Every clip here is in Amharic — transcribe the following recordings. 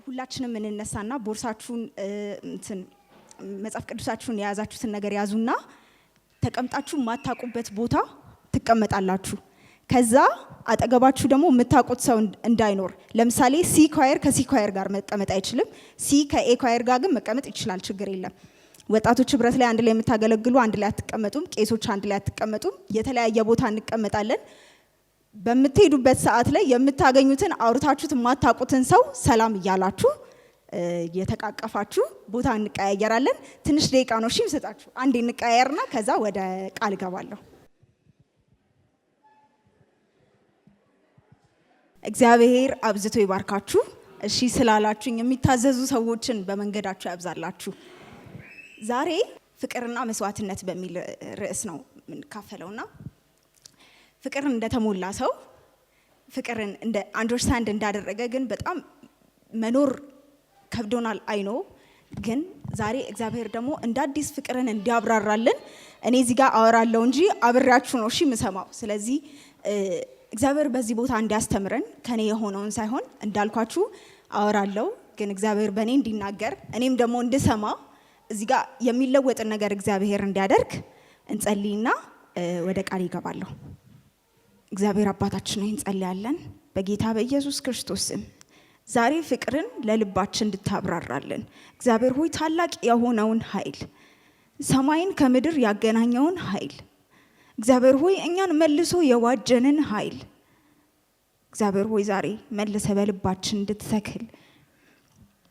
ሁላችንም እንነሳና ቦርሳችሁን መጽሐፍ ቅዱሳችሁን የያዛችሁትን ነገር ያዙና ተቀምጣችሁ ማታቁበት ቦታ ትቀመጣላችሁ። ከዛ አጠገባችሁ ደግሞ የምታቁት ሰው እንዳይኖር። ለምሳሌ ሲ ኳየር ከሲ ኳየር ጋር መቀመጥ አይችልም። ሲ ከኤ ኳየር ጋር ግን መቀመጥ ይችላል፣ ችግር የለም። ወጣቶች ህብረት ላይ አንድ ላይ የምታገለግሉ አንድ ላይ አትቀመጡም። ቄሶች አንድ ላይ አትቀመጡም። የተለያየ ቦታ እንቀመጣለን። በምትሄዱበት ሰዓት ላይ የምታገኙትን አውርታችሁት የማታቁትን ሰው ሰላም እያላችሁ የተቃቀፋችሁ ቦታ እንቀያየራለን። ትንሽ ደቂቃ ነው እሺ የምሰጣችሁ። አንዴ እንቀያየርና ከዛ ወደ ቃል እገባለሁ። እግዚአብሔር አብዝቶ ይባርካችሁ። እሺ ስላላችሁኝ የሚታዘዙ ሰዎችን በመንገዳችሁ ያብዛላችሁ። ዛሬ ፍቅርና መስዋዕትነት በሚል ርዕስ ነው የምንካፈለውና ፍቅርን እንደተሞላ ሰው ፍቅርን እንደ አንደርስታንድ እንዳደረገ ግን በጣም መኖር ከብዶናል አይኖ። ግን ዛሬ እግዚአብሔር ደግሞ እንደ አዲስ ፍቅርን እንዲያብራራልን እኔ እዚህ ጋር አወራለሁ እንጂ አብሬያችሁ ነው እሺ የምሰማው። ስለዚህ እግዚአብሔር በዚህ ቦታ እንዲያስተምረን ከኔ የሆነውን ሳይሆን እንዳልኳችሁ አወራለሁ፣ ግን እግዚአብሔር በእኔ እንዲናገር እኔም ደግሞ እንድሰማ እዚህ ጋር የሚለወጥን ነገር እግዚአብሔር እንዲያደርግ እንጸልይና ወደ ቃል ይገባለሁ። እግዚአብሔር አባታችን ሆይ እንጸልያለን በጌታ በኢየሱስ ክርስቶስ ስም ዛሬ ፍቅርን ለልባችን እንድታብራራልን። እግዚአብሔር ሆይ ታላቅ የሆነውን ኃይል ሰማይን ከምድር ያገናኘውን ኃይል እግዚአብሔር ሆይ እኛን መልሶ የዋጀንን ኃይል እግዚአብሔር ሆይ ዛሬ መልሰ በልባችን እንድትተክል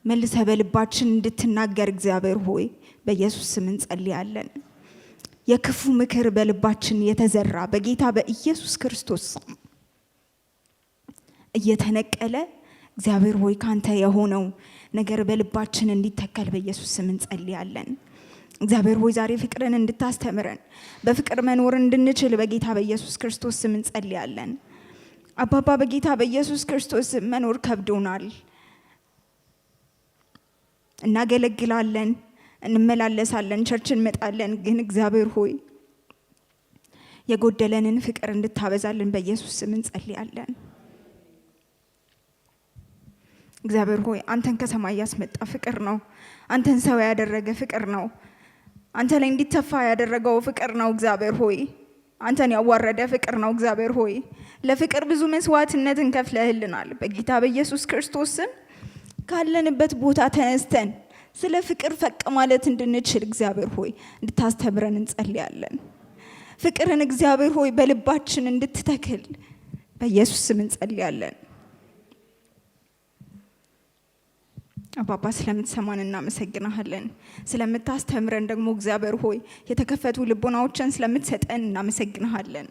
መልሰ በልባችን እንድትናገር እግዚአብሔር ሆይ በኢየሱስ ስም እንጸልያለን። የክፉ ምክር በልባችን የተዘራ በጌታ በኢየሱስ ክርስቶስ እየተነቀለ እግዚአብሔር ሆይ ካንተ የሆነው ነገር በልባችን እንዲተከል በኢየሱስ ስም እንጸልያለን። እግዚአብሔር ሆይ ዛሬ ፍቅርን እንድታስተምረን በፍቅር መኖር እንድንችል በጌታ በኢየሱስ ክርስቶስ ስም እንጸልያለን። አባባ በጌታ በኢየሱስ ክርስቶስ ስም መኖር ከብዶናል። እናገለግላለን፣ እንመላለሳለን፣ ቸርች እንመጣለን፣ ግን እግዚአብሔር ሆይ የጎደለንን ፍቅር እንድታበዛልን በኢየሱስ ስም እንጸልያለን። እግዚአብሔር ሆይ አንተን ከሰማይ ያስመጣ ፍቅር ነው። አንተን ሰው ያደረገ ፍቅር ነው። አንተ ላይ እንዲተፋ ያደረገው ፍቅር ነው። እግዚአብሔር ሆይ አንተን ያዋረደ ፍቅር ነው። እግዚአብሔር ሆይ ለፍቅር ብዙ መስዋዕትነትን ከፍለህልናል። በጌታ በኢየሱስ ክርስቶስ ስም ካለንበት ቦታ ተነስተን ስለ ፍቅር ፈቅ ማለት እንድንችል እግዚአብሔር ሆይ እንድታስተምረን እንጸልያለን። ፍቅርን እግዚአብሔር ሆይ በልባችን እንድትተክል በኢየሱስ ስም እንጸልያለን። አባባ ስለምትሰማን እናመሰግናለን። ስለምታስተምረን ደግሞ እግዚአብሔር ሆይ የተከፈቱ ልቦናዎችን ስለምትሰጠን እናመሰግናለን።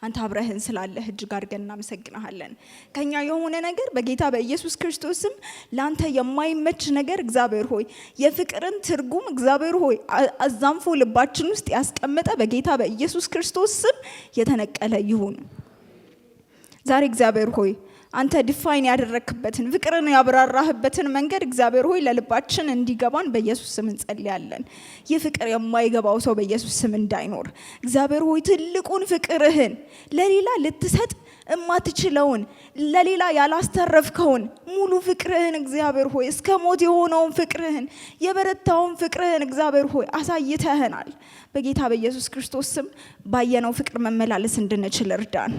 አንተ አብረህን ስላለህ እጅግ አድርገን እናመሰግናለን። ከኛ የሆነ ነገር በጌታ በኢየሱስ ክርስቶስ ስም ላንተ የማይመች ነገር እግዚአብሔር ሆይ የፍቅርን ትርጉም እግዚአብሔር ሆይ አዛንፎ ልባችን ውስጥ ያስቀመጠ በጌታ በኢየሱስ ክርስቶስ ስም የተነቀለ ይሁን። ዛሬ እግዚአብሔር ሆይ አንተ ዲፋይን ያደረክበትን ፍቅርን ያብራራህበትን መንገድ እግዚአብሔር ሆይ ለልባችን እንዲገባን በኢየሱስ ስም እንጸልያለን። ይህ ፍቅር የማይገባው ሰው በኢየሱስ ስም እንዳይኖር እግዚአብሔር ሆይ ትልቁን ፍቅርህን ለሌላ ልትሰጥ እማትችለውን ለሌላ ያላስተረፍከውን ሙሉ ፍቅርህን እግዚአብሔር ሆይ እስከ ሞት የሆነውን ፍቅርህን የበረታውን ፍቅርህን እግዚአብሔር ሆይ አሳይተህናል። በጌታ በኢየሱስ ክርስቶስ ስም ባየነው ፍቅር መመላለስ እንድንችል እርዳን።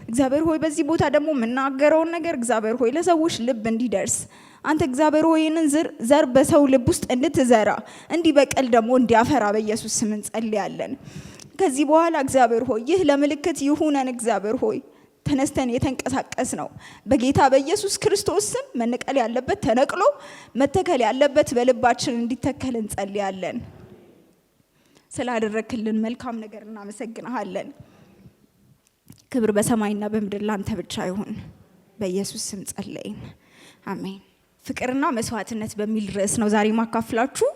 እግዚአብሔር ሆይ በዚህ ቦታ ደግሞ የምናገረውን ነገር እግዚአብሔር ሆይ ለሰዎች ልብ እንዲደርስ አንተ እግዚአብሔር ሆይ ይህንን ዘር በሰው ልብ ውስጥ እንድትዘራ እንዲበቀል ደግሞ እንዲያፈራ በኢየሱስ ስም እንጸልያለን። ከዚህ በኋላ እግዚአብሔር ሆይ ይህ ለምልክት ይሁነን። እግዚአብሔር ሆይ ተነስተን የተንቀሳቀስ ነው በጌታ በኢየሱስ ክርስቶስ ስም መነቀል ያለበት ተነቅሎ መተከል ያለበት በልባችን እንዲተከል እንጸልያለን። ስላደረክልን መልካም ነገር እናመሰግናለን። ክብር በሰማይና በምድር ላንተ ብቻ ይሁን። በኢየሱስ ስም ጸለይን፣ አሜን። ፍቅርና መስዋዕትነት በሚል ርዕስ ነው ዛሬ ማካፍላችሁ።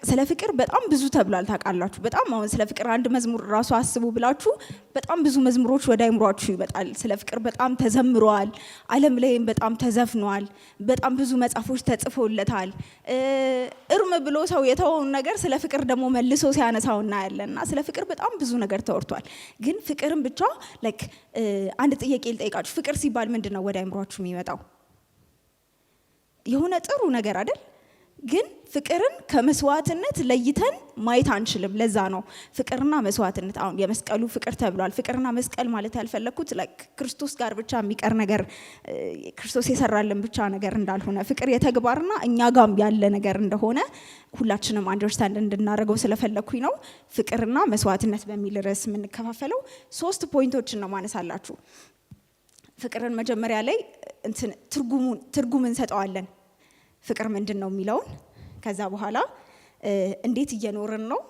ስለ ፍቅር በጣም ብዙ ተብሏል ታውቃላችሁ። በጣም አሁን ስለ ፍቅር አንድ መዝሙር ራሱ አስቡ ብላችሁ በጣም ብዙ መዝሙሮች ወደ አይምሯችሁ ይመጣል። ስለ ፍቅር በጣም ተዘምሯል፣ ዓለም ላይም በጣም ተዘፍኗል፣ በጣም ብዙ መጽሐፎች ተጽፎለታል። እርም ብሎ ሰው የተወውን ነገር ስለ ፍቅር ደግሞ መልሶ ሲያነሳው እናያለንና ስለ ፍቅር በጣም ብዙ ነገር ተወርቷል። ግን ፍቅርን ብቻ አንድ ጥያቄ ልጠይቃችሁ። ፍቅር ሲባል ምንድን ነው ወደ አይምሯችሁ የሚመጣው? የሆነ ጥሩ ነገር አይደል? ግን ፍቅርን ከመስዋዕትነት ለይተን ማየት አንችልም። ለዛ ነው ፍቅርና መስዋዕትነት አሁን የመስቀሉ ፍቅር ተብሏል። ፍቅርና መስቀል ማለት ያልፈለኩት ክርስቶስ ጋር ብቻ የሚቀር ነገር ክርስቶስ የሰራልን ብቻ ነገር እንዳልሆነ ፍቅር የተግባርና እኛ ጋም ያለ ነገር እንደሆነ ሁላችንም አንደርስታንድ እንድናደርገው ስለፈለኩኝ ነው ፍቅርና መስዋዕትነት በሚል ርዕስ የምንከፋፈለው። 3 ፖይንቶችን ነው ማነሳላችሁ። ፍቅርን መጀመሪያ ላይ ትርጉም እንሰጠዋለን። ፍቅር ምንድን ነው የሚለውን ከዛ በኋላ እንዴት እየኖርን ነው፣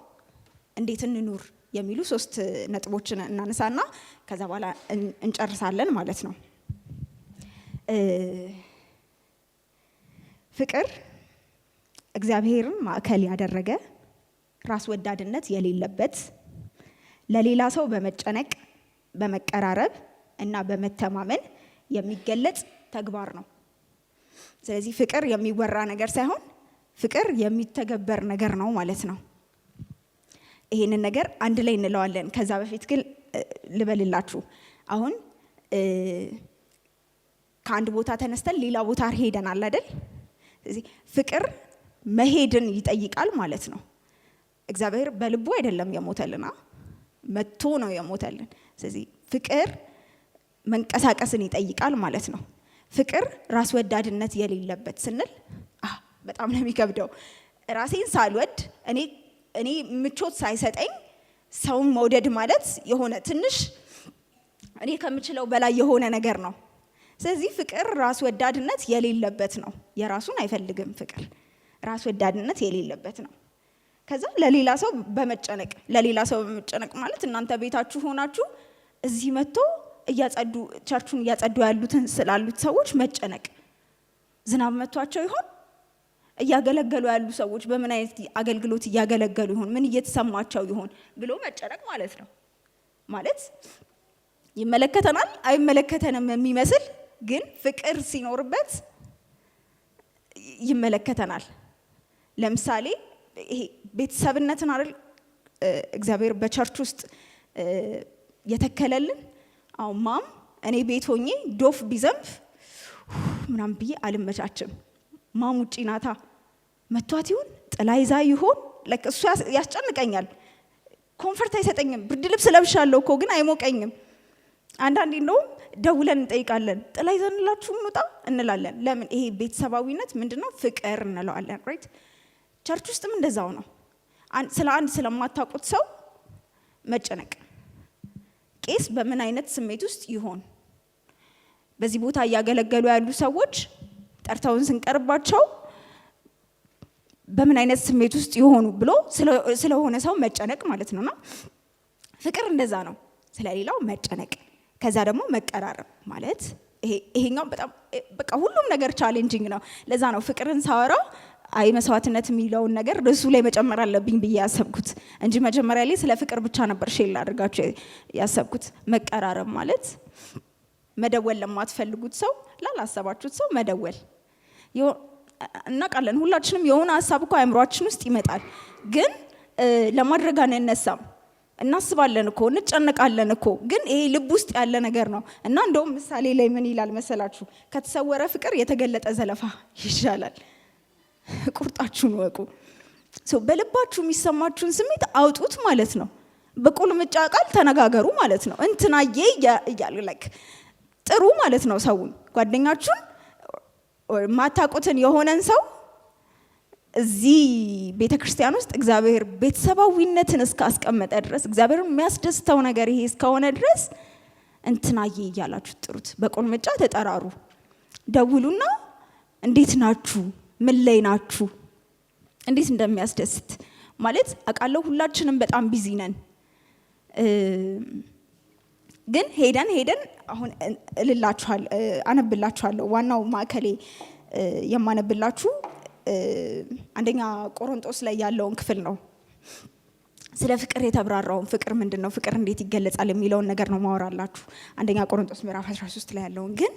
እንዴት እንኑር የሚሉ 3 ነጥቦችን እናነሳና ከዛ በኋላ እንጨርሳለን ማለት ነው። ፍቅር እግዚአብሔርን ማዕከል ያደረገ ራስ ወዳድነት የሌለበት ለሌላ ሰው በመጨነቅ በመቀራረብ እና በመተማመን የሚገለጽ ተግባር ነው። ስለዚህ ፍቅር የሚወራ ነገር ሳይሆን ፍቅር የሚተገበር ነገር ነው ማለት ነው። ይሄንን ነገር አንድ ላይ እንለዋለን። ከዛ በፊት ግን ልበልላችሁ። አሁን ከአንድ ቦታ ተነስተን ሌላ ቦታ ሄደናል አይደል? ስለዚህ ፍቅር መሄድን ይጠይቃል ማለት ነው። እግዚአብሔር በልቡ አይደለም የሞተልና መጥቶ ነው የሞተልን። ስለዚህ ፍቅር መንቀሳቀስን ይጠይቃል ማለት ነው። ፍቅር ራስ ወዳድነት የሌለበት ስንል በጣም ነው የሚከብደው። ራሴን ሳልወድ እኔ ምቾት ሳይሰጠኝ ሰውን መውደድ ማለት የሆነ ትንሽ እኔ ከምችለው በላይ የሆነ ነገር ነው። ስለዚህ ፍቅር ራስ ወዳድነት የሌለበት ነው። የራሱን አይፈልግም። ፍቅር ራስ ወዳድነት የሌለበት ነው። ከዛ ለሌላ ሰው በመጨነቅ ማለት እናንተ ቤታችሁ ሆናችሁ እዚህ መጥቶ ቸርቹን እያጸዱ ያሉትን ስላሉት ሰዎች መጨነቅ፣ ዝናብ መቷቸው ይሆን፣ እያገለገሉ ያሉ ሰዎች በምን አይነት አገልግሎት እያገለገሉ ይሆን፣ ምን እየተሰማቸው ይሆን ብሎ መጨነቅ ማለት ነው። ማለት ይመለከተናል አይመለከተንም የሚመስል ግን ፍቅር ሲኖርበት ይመለከተናል። ለምሳሌ ይሄ ቤተሰብነትን አይደል እግዚአብሔር በቸርች ውስጥ የተከለልን። አሁን እኔ ቤት ሆኜ ዶፍ ቢዘንብ ምናምን ብዬ አልመቻችም። ውጪ ናታ መቷት ይሆን ጥላ ይዛ ይሆን እሱ ያስጨንቀኛል። ኮንፈርት አይሰጠኝም። ብርድ ልብስ ለብሻለሁ እኮ ግን አይሞቀኝም። አንዳንዴ እንደውም ደውለን እንጠይቃለን፣ ጥላ ይዘንላችሁ እንውጣ እንላለን። ለምን? ይሄ ቤተሰባዊነት ምንድነው? ፍቅር እንለዋለን። ራይት? ቸርች ውስጥም እንደዛው ነው። ስለ አንድ ስለማታውቁት ሰው መጨነቅ። ቄስ በምን አይነት ስሜት ውስጥ ይሆን? በዚህ ቦታ እያገለገሉ ያሉ ሰዎች ጠርተውን ስንቀርባቸው በምን አይነት ስሜት ውስጥ ይሆኑ ብሎ ስለሆነ ሰው መጨነቅ ማለት ነውና ፍቅር እንደዛ ነው። ስለሌላው መጨነቅ፣ ከዛ ደግሞ መቀራረብ ማለት ይሄኛው በጣም በቃ ሁሉም ነገር ቻሌንጂንግ ነው። ለዛ ነው ፍቅርን ሳወራው አይ መስዋዕትነት የሚለውን ነገር እሱ ላይ መጨመር አለብኝ ብዬ ያሰብኩት እንጂ መጀመሪያ ላይ ስለ ፍቅር ብቻ ነበር ሼል አድርጋችሁ ያሰብኩት። መቀራረብ ማለት መደወል ለማትፈልጉት ሰው፣ ላላሰባችሁት ሰው መደወል። እናውቃለን ሁላችንም የሆነ ሀሳብ እኮ አእምሯችን ውስጥ ይመጣል፣ ግን ለማድረግ አንነሳም። እናስባለን እኮ እንጨነቃለን እኮ፣ ግን ይሄ ልብ ውስጥ ያለ ነገር ነው። እና እንደውም ምሳሌ ላይ ምን ይላል መሰላችሁ? ከተሰወረ ፍቅር የተገለጠ ዘለፋ ይሻላል። ቁርጣችሁን ወቁ። በልባችሁ የሚሰማችሁን ስሜት አውጡት ማለት ነው። በቁልምጫ ቃል ተነጋገሩ ማለት ነው። እንትናዬ እያሉ ጥሩ ማለት ነው። ሰውን ጓደኛችሁን ማታውቁትን የሆነን ሰው እዚህ ቤተክርስቲያን ውስጥ እግዚአብሔር ቤተሰባዊነትን እስካስቀመጠ ድረስ እግዚአብሔርን የሚያስደስተው ነገር ይሄ እስከሆነ ድረስ እንትናዬ እያላችሁ ጥሩት። በቁልምጫ ተጠራሩ። ደውሉና እንዴት ናችሁ? ምን ላይ ናችሁ? እንዴት እንደሚያስደስት ማለት አውቃለሁ። ሁላችንም በጣም ቢዚ ነን። ግን ሄደን አሁን አነብላችኋለሁ። ዋናው ማዕከሌ የማነብላችሁ አንደኛ ቆሮንቶስ ላይ ያለውን ክፍል ነው። ስለ ፍቅር የተብራራውን ፍቅር ምንድነው፣ ፍቅር እንዴት ይገለጻል የሚለውን ነገር ነው ማወራላችሁ። አንደኛ ቆሮንቶስ ምዕራፍ 13 ላይ ያለውን ግን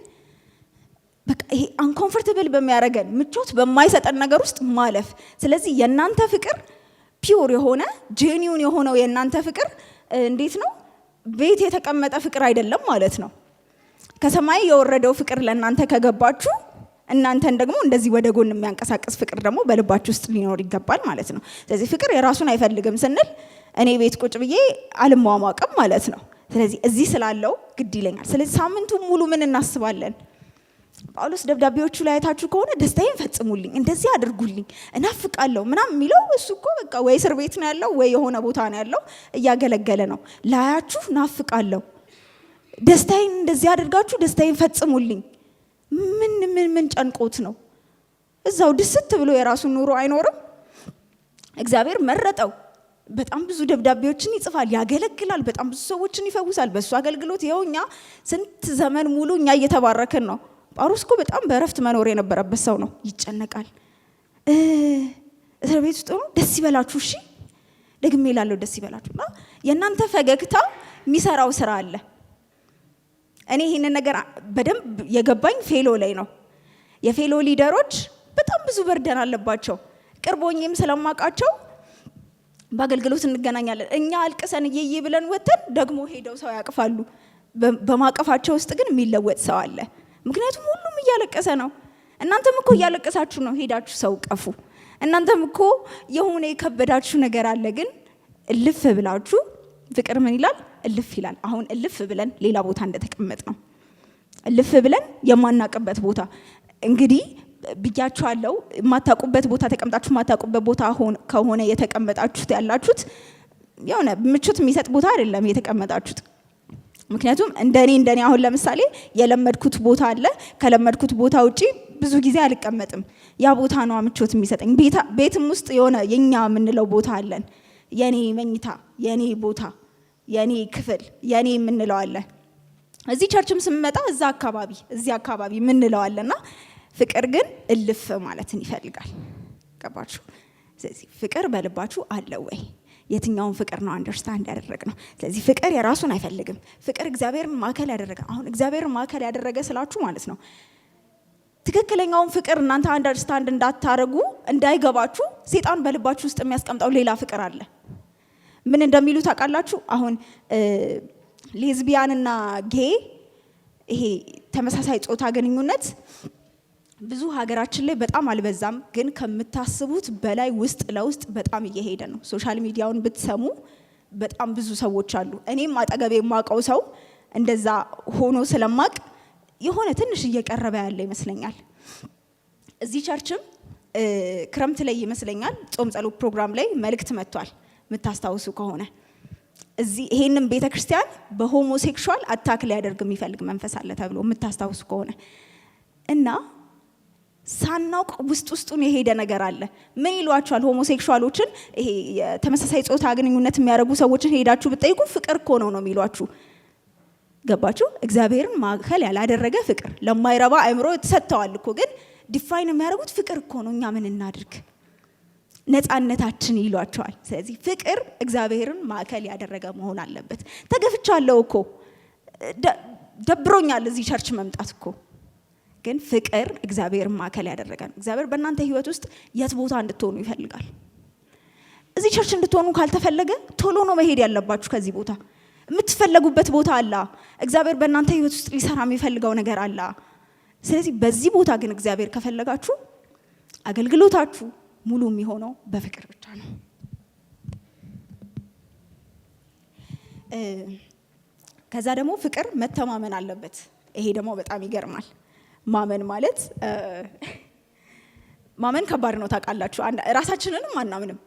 በቃ ይሄ አንኮምፎርታብል በሚያደርገን ምቾት በማይሰጠን ነገር ውስጥ ማለፍ። ስለዚህ የእናንተ ፍቅር ፒውር የሆነ ጄኒውን የሆነው የእናንተ ፍቅር እንዴት ነው? ቤት የተቀመጠ ፍቅር አይደለም ማለት ነው። ከሰማይ የወረደው ፍቅር ለእናንተ ከገባችሁ እናንተን ደግሞ እንደዚህ ወደ ጎን የሚያንቀሳቀስ ፍቅር ደግሞ በልባችሁ ውስጥ ሊኖር ይገባል ማለት ነው። ስለዚህ ፍቅር የራሱን አይፈልግም ስንል እኔ ቤት ቁጭ ብዬ አልሟሟቅም ማለት ነው። ስለዚህ እዚህ ስላለው ግድ ይለኛል። ስለዚህ ሳምንቱን ሙሉ ምን እናስባለን? ጳውሎስ ደብዳቤዎቹ ላይ አይታችሁ ከሆነ ደስታዬን ፈጽሙልኝ፣ እንደዚህ አድርጉልኝ፣ እናፍቃለሁ ምናምን የሚለው እሱ እኮ በቃ ወይ እስር ቤት ነው ያለው ወይ የሆነ ቦታ ነው ያለው፣ እያገለገለ ነው። ላያችሁ ናፍቃለሁ፣ ደስታዬን እንደዚህ አድርጋችሁ ደስታዬን ፈጽሙልኝ። ምን ጨንቆት ነው? እዛው ድስት ብሎ የራሱን ኑሮ አይኖርም? እግዚአብሔር መረጠው። በጣም ብዙ ደብዳቤዎችን ይጽፋል፣ ያገለግላል፣ በጣም ብዙ ሰዎችን ይፈውሳል። በሱ አገልግሎት ይኸው እኛ ስንት ዘመን ሙሉ እኛ እየተባረክን ነው። ጳውሎስ እኮ በጣም በእረፍት መኖር የነበረበት ሰው ነው። ይጨነቃል። እስር ቤት ውስጥ ነው። ደስ ይበላችሁ። እሺ ደግሜ እላለሁ ደስ ይበላችሁ። እና የእናንተ ፈገግታ የሚሰራው ስራ አለ። እኔ ይህንን ነገር በደንብ የገባኝ ፌሎ ላይ ነው። የፌሎ ሊደሮች በጣም ብዙ በርደን አለባቸው። ቅርቦኝም ስለማውቃቸው በአገልግሎት እንገናኛለን። እኛ አልቅሰን እየዬ ብለን ወተን ደግሞ ሄደው ሰው ያቅፋሉ። በማቀፋቸው ውስጥ ግን የሚለወጥ ሰው አለ። ምክንያቱም ሁሉም እያለቀሰ ነው። እናንተም እኮ እያለቀሳችሁ ነው፣ ሄዳችሁ ሰው ቀፉ። እናንተም እኮ የሆነ የከበዳችሁ ነገር አለ፣ ግን እልፍ ብላችሁ ፍቅር ምን ይላል? እልፍ ይላል። አሁን እልፍ ብለን ሌላ ቦታ እንደተቀመጥ ነው። እልፍ ብለን የማናቅበት ቦታ እንግዲህ ብያችኋለሁ። የማታውቁበት ቦታ ተቀምጣችሁ የማታውቁበት ቦታ ከሆነ የተቀመጣችሁት ያላችሁት የሆነ ምቾት የሚሰጥ ቦታ አይደለም የተቀመጣችሁት። ምክንያቱም እንደኔ አሁን ለምሳሌ የለመድኩት ቦታ አለ። ከለመድኩት ቦታ ውጪ ብዙ ጊዜ አልቀመጥም። ያ ቦታ ነው ምቾት የሚሰጠኝ። ቤትም ውስጥ የሆነ የኛ የምንለው ቦታ አለን። የኔ መኝታ፣ የኔ ቦታ፣ የኔ ክፍል፣ የኔ የምንለው አለ። እዚህ ቸርችም ስንመጣ እዚህ አካባቢ የምንለው አለና ፍቅር ግን እልፍ ማለትን ይፈልጋል። ገባችሁ? ስለዚህ ፍቅር በልባችሁ አለ ወይ? የትኛውን ፍቅር ነው አንደርስታንድ ያደረግ ነው? ስለዚህ ፍቅር የራሱን አይፈልግም። ፍቅር እግዚአብሔርን ማዕከል ያደረገ። አሁን እግዚአብሔርን ማዕከል ያደረገ ስላችሁ ማለት ነው ትክክለኛውን ፍቅር እናንተ አንደርስታንድ እንዳታረጉ እንዳይገባችሁ ሰይጣን በልባችሁ ውስጥ የሚያስቀምጠው ሌላ ፍቅር አለ። ምን እንደሚሉ ታውቃላችሁ? አሁን ሌዝቢያንና ጌ ይሄ ተመሳሳይ ጾታ ግንኙነት ብዙ ሀገራችን ላይ በጣም አልበዛም፣ ግን ከምታስቡት በላይ ውስጥ ለውስጥ በጣም እየሄደ ነው። ሶሻል ሚዲያውን ብትሰሙ በጣም ብዙ ሰዎች አሉ። እኔም አጠገቤ የማውቀው ሰው እንደዛ ሆኖ ስለማቅ የሆነ ትንሽ እየቀረበ ያለ ይመስለኛል። እዚህ ቸርችም ክረምት ላይ ይመስለኛል ጾም ጸሎት ፕሮግራም ላይ መልእክት መጥቷል። የምታስታውሱ ከሆነ እዚህ ይሄንን ቤተክርስቲያን በሆሞሴክሹዋል አታክ ሊያደርግ የሚፈልግ መንፈስ አለ ተብሎ የምታስታውሱ ከሆነ እና ሳናውቅ ውስጡን የሄደ ነገር አለ። ምን ይሏቸዋል? ሆሞሴክሹዋሎችን ይሄ የተመሳሳይ ጾታ ግንኙነት የሚያደርጉ ሰዎችን ሄዳችሁ ብትጠይቁ ፍቅር እኮ ነው የሚሏችሁ። ገባችሁ? እግዚአብሔርን ማዕከል ያላደረገ ፍቅር ለማይረባ አእምሮ ተሰጥተዋል እኮ፣ ግን ዲፋይን የሚያደርጉት ፍቅር እኮ ነው። እኛ ምን እናድርግ? ነፃነታችን ይሏቸዋል። ስለዚህ ፍቅር እግዚአብሔርን ማዕከል ያደረገ መሆን አለበት። ተገፍቻለሁ እኮ ደብሮኛል እዚህ ቸርች መምጣት እኮ፣ ግን ፍቅር እግዚአብሔርን ማዕከል ያደረገ ነው። እግዚአብሔር በእናንተ ህይወት ውስጥ የት ቦታ እንድትሆኑ ይፈልጋል? እዚህ ቸርች እንድትሆኑ ካልተፈለገ ቶሎ ነው መሄድ ያለባችሁ ከዚህ ቦታ። የምትፈለጉበት ቦታ አለ። እግዚአብሔር በእናንተ ህይወት ውስጥ ሊሰራ የሚፈልገው ነገር አለ። ስለዚህ በዚህ ቦታ ግን እግዚአብሔር ከፈለጋችሁ አገልግሎታችሁ ሙሉ የሚሆነው በፍቅር ብቻ ነው። ከዛ ደግሞ ፍቅር መተማመን አለበት። ይሄ ደግሞ በጣም ይገርማል። ማመን ማለት ማመን ከባድ ነው ታውቃላችሁ። ራሳችንንም አናምንም።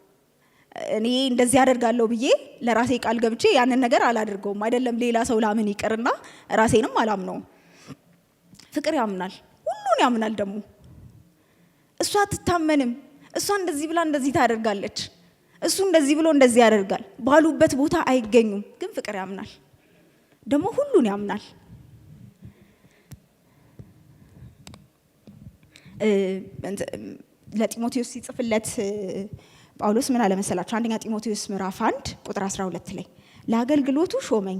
እኔ እንደዚህ አደርጋለሁ ብዬ ለራሴ ቃል ገብቼ ያንን ነገር አላደርገውም። አይደለም ሌላ ሰው ላምን ይቅርና ራሴንም አላምነውም። ፍቅር ያምናል፣ ሁሉን ያምናል። ደግሞ እሷ አትታመንም። እሷ እንደዚህ ብላ እንደዚህ ታደርጋለች፣ እሱ እንደዚህ ብሎ እንደዚህ ያደርጋል። ባሉበት ቦታ አይገኙም። ግን ፍቅር ያምናል፣ ደግሞ ሁሉን ያምናል። ለጢሞቴዎስ ሲጽፍለት ጳውሎስ ምን አለ መሰላችሁ? አንደኛ ጢሞቴዎስ ምዕራፍ 1 ቁጥር 12 ላይ ለአገልግሎቱ ሾመኝ፣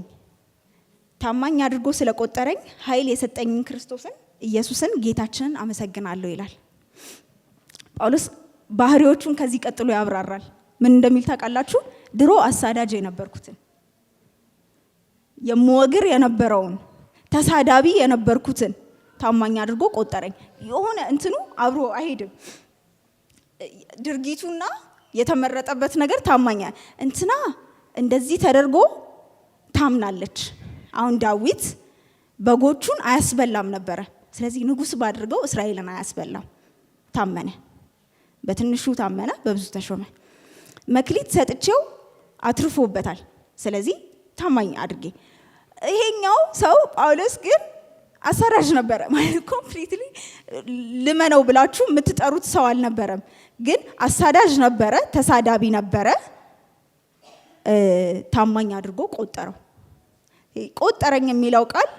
ታማኝ አድርጎ ስለቆጠረኝ ኃይል የሰጠኝን ክርስቶስን ኢየሱስን ጌታችንን አመሰግናለሁ ይላል። ጳውሎስ ባህሪዎቹን ከዚህ ቀጥሎ ያብራራል። ምን እንደሚል ታውቃላችሁ? ድሮ አሳዳጅ የነበርኩትን፣ የምወግር የነበረውን፣ ተሳዳቢ የነበርኩትን ታማኝ አድርጎ ቆጠረኝ። የሆነ እንትኑ አብሮ አይሄድም። ድርጊቱና የተመረጠበት ነገር ታማኝ እንትና እንደዚህ ተደርጎ ታምናለች። አሁን ዳዊት በጎቹን አያስበላም ነበረ። ስለዚህ ንጉሥ ባድርገው እስራኤልን አያስበላም። ታመነ፣ በትንሹ ታመነ፣ በብዙ ተሾመ። መክሊት ሰጥቼው አትርፎበታል። ስለዚህ ታማኝ አድርጌ። ይሄኛው ሰው ጳውሎስ ግን አሳዳጅ ነበረ። ማለት ኮምፕሊትሊ ልመነው ብላችሁ የምትጠሩት ሰው አልነበረም። ግን አሳዳጅ ነበረ፣ ተሳዳቢ ነበረ። ታማኝ አድርጎ ቆጠረው። ቆጠረኝ የሚለው ቃል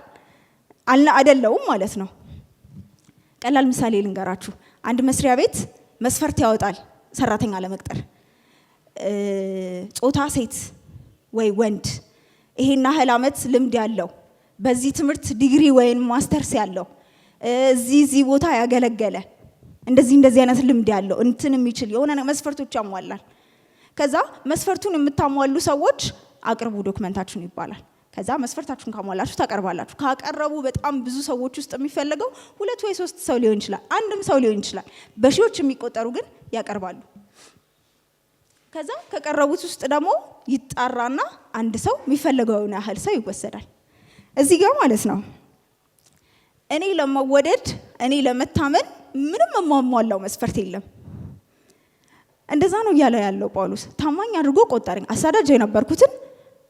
አይደለውም ማለት ነው። ቀላል ምሳሌ ልንገራችሁ። አንድ መስሪያ ቤት መስፈርት ያወጣል ሰራተኛ ለመቅጠር። ጾታ ሴት ወይ ወንድ፣ ይሄን ያህል ዓመት ልምድ ያለው፣ በዚህ ትምህርት ዲግሪ ወይም ማስተርስ ያለው፣ እዚህ ቦታ ያገለገለ፣ እንደዚህ አይነት ልምድ ያለው እንትን የሚችል የሆነ መስፈርቶች ያሟላል። ከዛ መስፈርቱን የምታሟሉ ሰዎች አቅርቡ ዶክመንታችሁን ይባላል። ከዛ መስፈርታችሁን ካሟላችሁ ታቀርባላችሁ። ካቀረቡ በጣም ብዙ ሰዎች ውስጥ የሚፈልገው 2 ወይ 3 ሰው ሊሆን ይችላል፣ አንድም ሰው ሊሆን ይችላል። በሺዎች የሚቆጠሩ ግን ያቀርባሉ። ከዛ ከቀረቡት ውስጥ ደግሞ ይጣራና አንድ ሰው የሚፈልገውን ያህል ሰው ይወሰዳል። እዚህ ጋር ማለት ነው እኔ ለመወደድ እኔ ለመታመን ምንም የማሟላው መስፈርት የለም። እንደዛ ነው እያለ ያለው ጳውሎስ። ታማኝ አድርጎ ቆጠረኝ። አሳዳጅ የነበርኩትን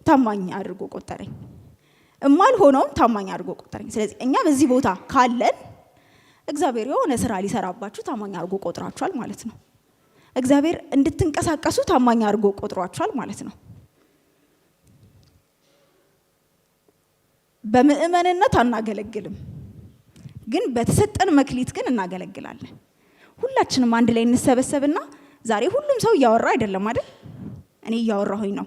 ታማኝ አድርጎ ቆጠረኝ፣ እማልሆነውን ታማኝ አድርጎ ቆጠረኝ። ስለዚህ እኛ በዚህ ቦታ ካለን እግዚአብሔር የሆነ ስራ ሊሰራባችሁ ታማኝ አድርጎ ቆጥራችኋል ማለት ነው። እግዚአብሔር እንድትንቀሳቀሱ ታማኝ አድርጎ ቆጥሯችኋል ማለት ነው። በምእመንነት አናገለግልም፣ ግን በተሰጠን መክሊት ግን እናገለግላለን። ሁላችንም አንድ ላይ እንሰበሰብና ዛሬ ሁሉም ሰው እያወራ አይደለም አይደል? እኔ እያወራሁኝ ነው፣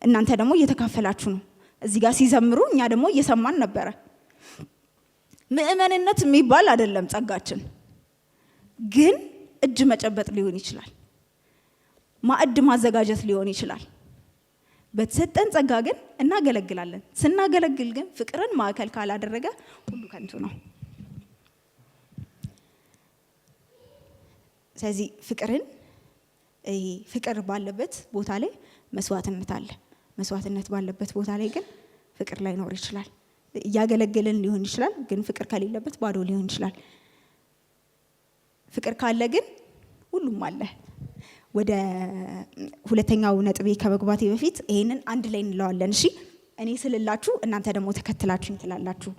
እናንተ ደግሞ እየተካፈላችሁ ነው። እዚህ ጋር ሲዘምሩ እኛ ደግሞ እየሰማን ነበረ። ምእመንነት የሚባል አይደለም ጸጋችን፣ ግን እጅ መጨበጥ ሊሆን ይችላል፣ ማዕድ ማዘጋጀት ሊሆን ይችላል። በተሰጠን ጸጋ ግን እናገለግላለን። ስናገለግል ግን ፍቅርን ማዕከል ካላደረገ ሁሉ ከንቱ ነው። ስለዚህ ፍቅር ባለበት ቦታ ላይ መስዋዕትነት አለ። መስዋዕትነት ባለበት ቦታ ላይ ግን ፍቅር ላይኖር ይችላል። እያገለገልን ሊሆን ይችላል፣ ግን ፍቅር ከሌለበት ባዶ ሊሆን ይችላል። ፍቅር ካለ ግን ሁሉም አለ። ወደ ሁለተኛው ነጥቤ ከመግባቴ በፊት ይሄንን አንድ ላይ እንለዋለን። እሺ፣ እኔ ስልላችሁ እናንተ ደግሞ ተከትላችሁኝ ትላላችሁ።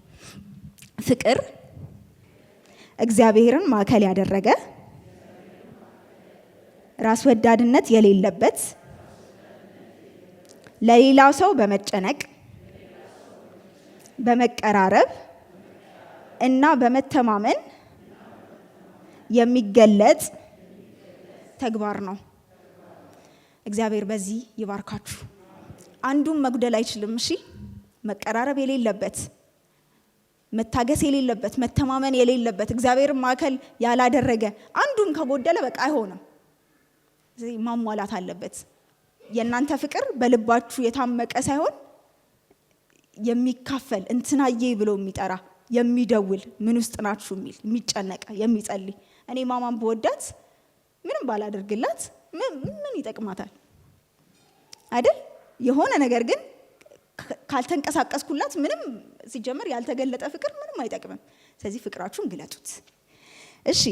ፍቅር እግዚአብሔርን ማዕከል ያደረገ፣ ራስ ወዳድነት የሌለበት፣ ለሌላው ሰው በመጨነቅ በመቀራረብ እና በመተማመን የሚገለጽ ተግባር ነው። እግዚአብሔር በዚህ ይባርካችሁ። አንዱም መጉደል አይችልም። እሺ፣ መቀራረብ የሌለበት፣ መታገስ የሌለበት፣ መተማመን የሌለበት፣ እግዚአብሔርን ማዕከል ያላደረገ አንዱም ከጎደለ በቃ አይሆንም። ስለዚህ ማሟላት አለበት። የእናንተ ፍቅር በልባችሁ የታመቀ ሳይሆን የሚካፈል፣ እንትናዬ ብሎ የሚጠራ፣ የሚደውል፣ ምን ውስጥ ናችሁ የሚል፣ የሚጨነቅ፣ የሚጸልይ። እኔ ማማን በወዳት ምንም ባላደርግላት ምን ይጠቅማታል አይደል? የሆነ ነገር ግን ካልተንቀሳቀስኩላት ምንም፣ ሲጀመር ያልተገለጠ ፍቅር ምንም አይጠቅምም። ስለዚህ ፍቅራችሁን ግለጡት። እሺ፣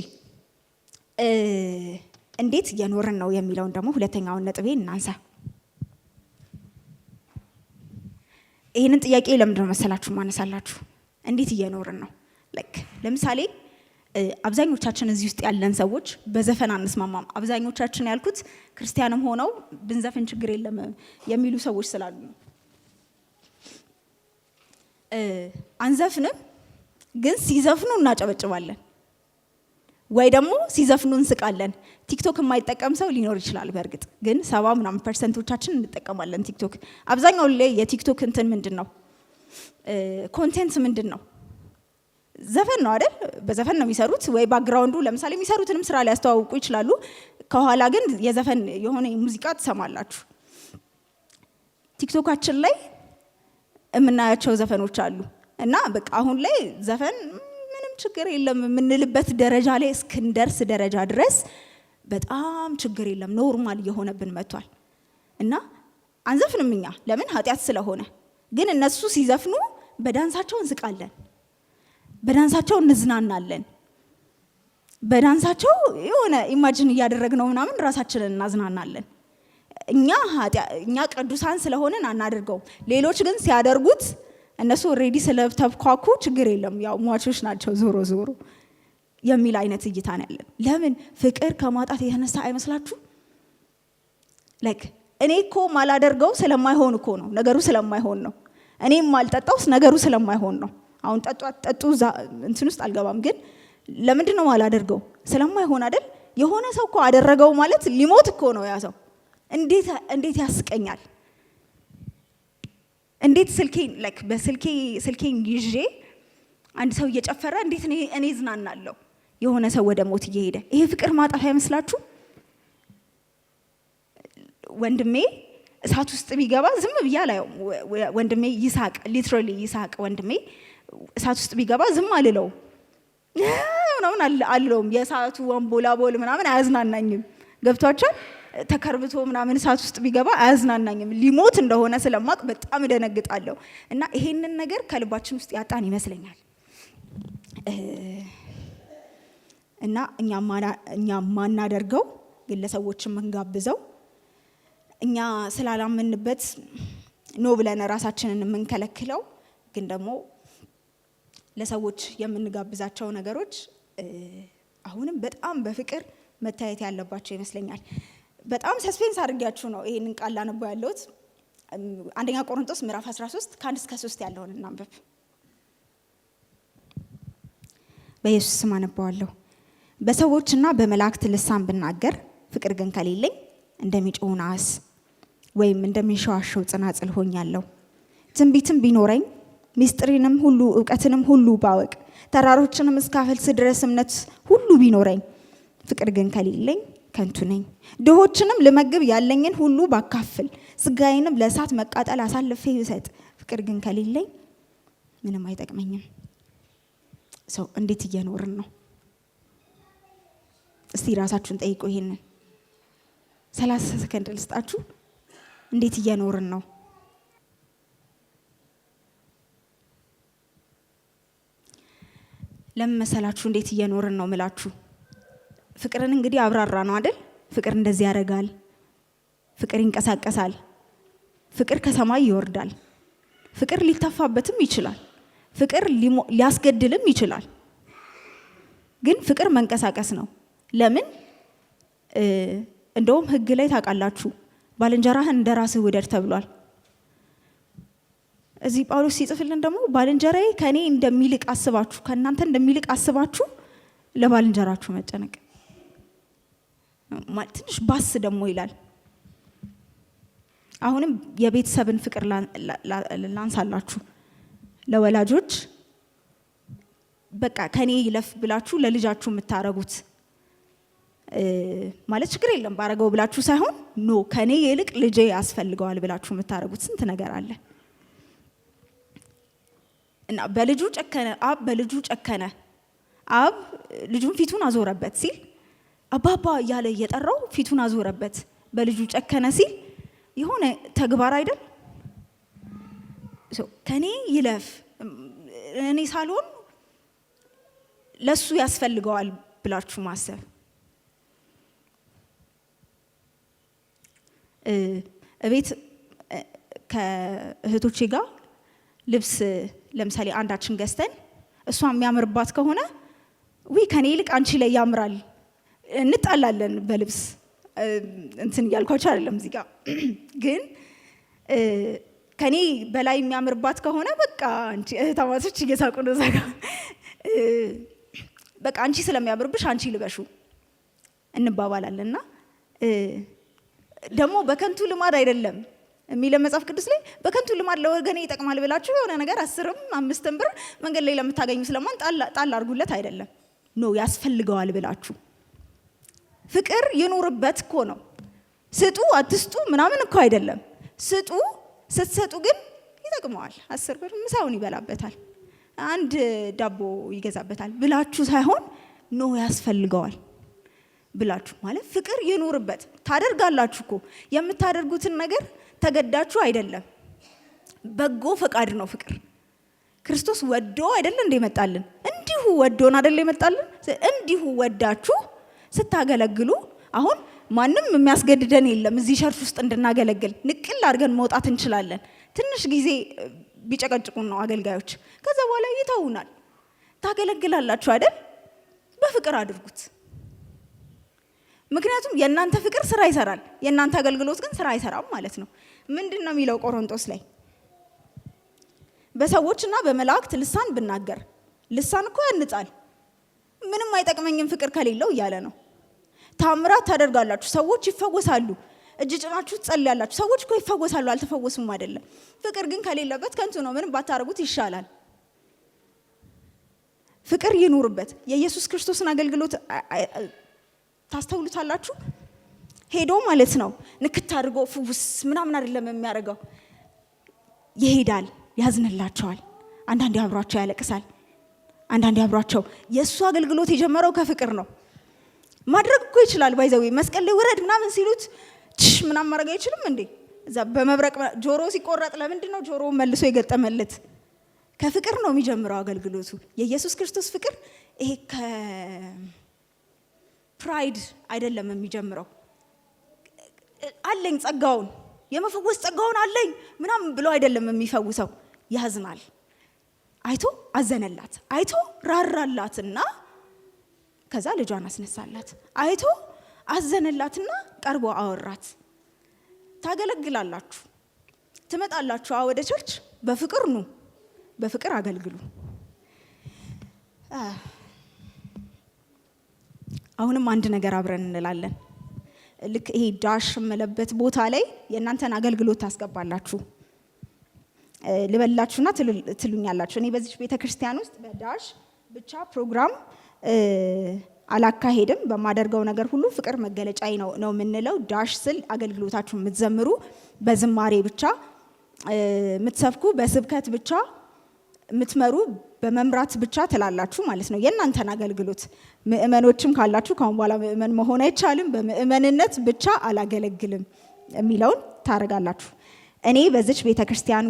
እንዴት እየኖርን ነው የሚለውን ደግሞ ሁለተኛውን ነጥቤ እናንሳ። ይህንን ጥያቄ ለምንድን ነው መሰላችሁ ማነሳላችሁ? እንዴት እየኖርን ነው? ለምሳሌ አብዛኞቻችን እዚህ ውስጥ ያለን ሰዎች በዘፈን አንስማማም። አብዛኞቻችን ያልኩት ክርስቲያንም ሆነው ብንዘፍን ችግር የለም የሚሉ ሰዎች ስላሉ ነው። አንዘፍንም፣ ግን ሲዘፍኑ እናጨበጭባለን። ወይ ደግሞ ሲዘፍኑ እንስቃለን። ቲክቶክ የማይጠቀም ሰው ሊኖር ይችላል። በእርግጥ ግን 70% እንጠቀማለን ቲክቶክ። አብዛኛው ላይ የቲክቶክ እንትን ምንድነው ኮንቴንት ምንድነው ዘፈን ነው አይደል? በዘፈን ነው የሚሰሩት። ወይ ባክግራውንዱ ለምሳሌ የሚሰሩትንም ስራ ሊያስተዋውቁ ይችላሉ። ከኋላ ግን የዘፈን የሆነ ሙዚቃ ትሰማላችሁ። ቲክቶካችን ላይ የምናያቸው ዘፈኖች አሉ እና በቃ አሁን ላይ ዘፈን ምንም ችግር የለም የምንልበት ደረጃ ላይ እስክንደርስ ደረጃ ድረስ በጣም ችግር የለም ኖርማል እየሆነብን መጥቷል። እና አንዘፍንም እኛ ለምን ኃጢአት ስለሆነ። ግን እነሱ ሲዘፍኑ በዳንሳቸው እንስቃለን፣ በዳንሳቸው እንዝናናለን፣ በዳንሳቸው የሆነ ኢማጂን እያደረግነው ምናምን ራሳችንን እናዝናናለን። እኛ ቅዱሳን ስለሆነን አናደርገው። ሌሎች ግን ሲያደርጉት እነሱ ኦሬዲ ስለተብኳኩ ችግር የለም ያው ሟቾች ናቸው ዞሮ ዞሮ የሚል አይነት እይታ ነው ያለን። ለምን ፍቅር ከማጣት የተነሳ አይመስላችሁ? ላይክ እኔ እኮ ማላደርገው ስለማይሆን እኮ ነው፣ ነገሩ ስለማይሆን ነው። እኔም ማልጠጣውስ ነገሩ ስለማይሆን ነው። አሁን ጠጡ እንትን ውስጥ አልገባም። ግን ለምንድን ነው ማላደርገው? ስለማይሆን አይደል? የሆነ ሰው እኮ አደረገው ማለት ሊሞት እኮ ነው ያ ሰው። እንዴት ያስቀኛል! እንዴት ስልኬን ይዤ አንድ ሰው እየጨፈረ እንዴት እኔ ዝናናለሁ? የሆነ ሰው ወደ ሞት እየሄደ ይሄ ፍቅር ማጣት አይመስላችሁ? ወንድሜ እሳት ውስጥ ቢገባ ዝም ብያ ላይ ወንድሜ ይሳቅ፣ ሊትራሊ ይሳቅ። ወንድሜ እሳት ውስጥ ቢገባ ዝም አልለው ምናምን አልለውም። የእሳቱ ወንቦላቦል ምናምን አያዝናናኝም። ገብቷችኋል? ተከርብቶ ምናምን እሳት ውስጥ ቢገባ አያዝናናኝም። ሊሞት እንደሆነ ስለማቅ በጣም እደነግጣለሁ። እና ይሄንን ነገር ከልባችን ውስጥ ያጣን ይመስለኛል። እና እኛ ማናደርገው ግን ለሰዎች የምንጋብዘው እኛ ስላላመንበት ኖ ብለን ራሳችንን የምንከለክለው ግን ደግሞ ለሰዎች የምንጋብዛቸው ነገሮች አሁንም በጣም በፍቅር መታየት ያለባቸው ይመስለኛል። በጣም ሰስፔንስ አድርጋችሁ ነው ይሄንን ቃል ላነበው ያለሁት። አንደኛ ቆሮንቶስ ምዕራፍ 13 ከ1 እስከ 3 ያለውን እናንብብ። በኢየሱስ ስም አነባዋለሁ። በሰዎችና በመላእክት ልሳን ብናገር ፍቅር ግን ከሌለኝ እንደሚጮህ ናስ ወይም እንደሚንሸዋሸው ጽናጽል ሆኛለሁ። ትንቢትም ቢኖረኝ ሚስጥሪንም ሁሉ እውቀትንም ሁሉ ባወቅ ተራሮችንም እስካፈልስ ድረስ እምነት ሁሉ ቢኖረኝ ፍቅር ግን ከሌለኝ ከንቱ ነኝ። ድሆችንም ልመግብ ያለኝን ሁሉ ባካፍል ስጋዬንም ለእሳት መቃጠል አሳልፌ ብሰጥ ፍቅር ግን ከሌለኝ ምንም አይጠቅመኝም። ሰው እንዴት እየኖርን ነው? እስቲ ራሳችሁን ጠይቁ። ይሄንን 30 ሰከንድ ልስጣችሁ። እንዴት እየኖርን ነው? ለምን መሰላችሁ እንዴት እየኖርን ነው ምላችሁ? ፍቅርን እንግዲህ አብራራ ነው አይደል? ፍቅር እንደዚህ ያደርጋል፣ ፍቅር ይንቀሳቀሳል፣ ፍቅር ከሰማይ ይወርዳል፣ ፍቅር ሊተፋበትም ይችላል፣ ፍቅር ሊያስገድልም ይችላል። ግን ፍቅር መንቀሳቀስ ነው። ለምን? እንደውም ሕግ ላይ ታውቃላችሁ ባልንጀራህን እንደራስህ ውደድ ተብሏል። እዚህ ጳውሎስ ሲጽፍልን ደግሞ ባልንጀራዬ ከኔ እንደሚልቅ አስባችሁ ከእናንተ እንደሚልቅ አስባችሁ ለባልንጀራችሁ መጨነቅ ትንሽ ባስ ደግሞ ይላል። አሁንም የቤተሰብን ፍቅር ላንሳላችሁ። ለወላጆች በቃ ከኔ ይለፍ ብላችሁ ለልጃችሁ የምታረጉት ማለት ችግር የለም ባረገው ብላችሁ ሳይሆን ኖ ከኔ ይልቅ ልጄ ያስፈልገዋል ብላችሁ የምታረጉት ስንት ነገር አለ። እና በልጁ ጨከነ አብ በልጁ ጨከነ። አብ ልጁን ፊቱን አዞረበት ሲል አባባ እያለ እየጠራው ፊቱን አዞረበት። በልጁ ጨከነ ሲል የሆነ ተግባር አይደል? ከኔ ይለፍ እኔ ሳልሆን ለሱ ያስፈልገዋል ብላችሁ ማሰብ። እቤት ከእህቶቼ ጋር ልብስ ለምሳሌ አንዳችን ገዝተን እሷ የሚያምርባት ከሆነ ከኔ ይልቅ አንቺ ላይ ያምራል እንጣላለን በልብስ እንትን እያልኳቸው አይደለም እዚህ ጋር ግን ከኔ በላይ የሚያምርባት ከሆነ በቃ አንቺ እህታማቶች እየሳቁ ነው እዛ ጋር በቃ አንቺ ስለሚያምርብሽ አንቺ ልበሹ እንባባላለንና ደግሞ በከንቱ ልማድ አይደለም የሚለው መጽሐፍ ቅዱስ ላይ በከንቱ ልማድ ለወገኔ ይጠቅማል ብላችሁ የሆነ ነገር 10ም 5ም ብር መንገድ ላይ ለምታገኙ ስለማን ጣል አድርጉለት አይደለም ኖ ያስፈልገዋል ብላችሁ ፍቅር ይኖርበት እኮ ነው። ስጡ አትስጡ ምናምን እኮ አይደለም። ስጡ ስትሰጡ ግን ይጠቅመዋል። 10 ብር ምሳውን ይበላበታል፣ አንድ ዳቦ ይገዛበታል ብላችሁ ሳይሆን ኖ ያስፈልገዋል ብላችሁ ማለት ፍቅር ይኖርበት ታደርጋላችሁ እኮ የምታደርጉትን ነገር ተገዳችሁ አይደለም፣ በጎ ፈቃድ ነው ፍቅር። ክርስቶስ ወዶ አይደል እንደ ይመጣልን እንዲሁ ወዶን አይደል ይመጣልን። እንዲሁ ወዳችሁ ስታገለግሉ አሁን ማንም የሚያስገድደን የለም። እዚህ ቸርች ውስጥ እንድናገለግል ንቅል አድርገን መውጣት እንችላለን። ትንሽ ጊዜ ቢጨቀጭቁን ነው አገልጋዮች፣ ከዛ በኋላ ይተውናል። ታገለግላላችሁ አይደል? በፍቅር አድርጉት። ምክንያቱም የእናንተ ፍቅር ስራ ይሰራል፣ የእናንተ አገልግሎት ግን ስራ አይሰራም ማለት ነው። ምንድነው የሚለው ቆሮንቶስ ላይ? በሰዎችና በመላእክት ልሳን ብናገር፣ ልሳን እኮ ያንጻል፣ ምንም አይጠቅመኝም ፍቅር ከሌለው እያለ ነው። ታምራት ታደርጋላችሁ፣ ሰዎች ይፈወሳሉ፣ እጅ ጭናችሁ ትጸልያላችሁ፣ ሰዎች እኮ ይፈወሳሉ፣ አልተፈወሱም አይደለም። ፍቅር ግን ከሌለበት ከንቱ ነው፣ ምንም ባታረጉት ይሻላል። ፍቅር ይኑርበት። የኢየሱስ ክርስቶስን አገልግሎት ታስተውሉታላችሁ። ሄዶ ማለት ነው ንክት አድርጎ ፍውስ ምናምን አይደለም የሚያደርገው። ይሄዳል፣ ያዝንላቸዋል፣ አንዳንዴ አብሯቸው ያለቅሳል፣ አንዳንዴ አብሯቸው። የእሱ አገልግሎት የጀመረው ከፍቅር ነው። ማድረግ እኮ ይችላል። ባይዘዌ መስቀል ላይ ውረድ ምናምን ሲሉት ምናምን ማድረግ አይችልም እንዴ? እዛ በመብረቅ ጆሮ ሲቆረጥ ለምንድን ነው ጆሮውን መልሶ የገጠመለት? ከፍቅር ነው የሚጀምረው አገልግሎቱ። የኢየሱስ ክርስቶስ ፍቅር ይሄ ከፕራይድ አይደለም የሚጀምረው። አለኝ ጸጋውን የመፈወስ ጸጋውን አለኝ ምናምን ብሎ አይደለም የሚፈውሰው። ያዝናል። አይቶ አዘነላት፣ አይቶ ራራላትና ከዛ ልጇን አስነሳላት። አይቶ አዘነላትና ቀርቦ አወራት። ታገለግላላችሁ፣ ትመጣላችሁ ወደ ቸርች፣ በፍቅር ኑ፣ በፍቅር አገልግሉ። አሁንም አንድ ነገር አብረን እንላለን። ልክ ይሄ ዳሽ መለበት ቦታ ላይ የእናንተን አገልግሎት ታስገባላችሁ። ልበላችሁና ትሉኛላችሁ። እኔ በዚህ ቤተክርስቲያን ውስጥ በዳሽ ብቻ ፕሮግራም አላካሄድም። በማደርገው ነገር ሁሉ ፍቅር መገለጫዬ ነው የምንለው። ዳሽ ስል አገልግሎታችሁ የምትዘምሩ፣ በዝማሬ ብቻ የምትሰብኩ፣ በስብከት ብቻ የምትመሩ፣ በመምራት ብቻ ትላላችሁ ማለት ነው የእናንተን አገልግሎት። ምእመኖችም ካላችሁ ካሁን በኋላ ምእመን መሆን አይቻልም፣ በምእመንነት ብቻ አላገለግልም የሚለውን ታረጋላችሁ። እኔ በዚች ቤተክርስቲያን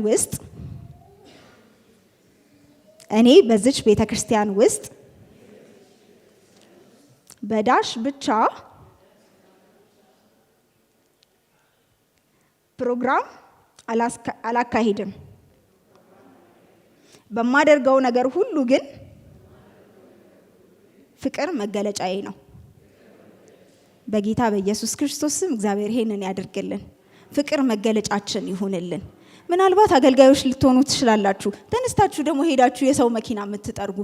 ውስጥ በዳሽ ብቻ ፕሮግራም አላካሂድም። በማደርገው ነገር ሁሉ ግን ፍቅር መገለጫዬ ነው። በጌታ በኢየሱስ ክርስቶስ ስም እግዚአብሔር ይሄንን ያድርግልን። ፍቅር መገለጫችን ይሁንልን። ምናልባት አገልጋዮች ልትሆኑ ትችላላችሁ። ተነስታችሁ ደግሞ ሄዳችሁ የሰው መኪና የምትጠርጉ፣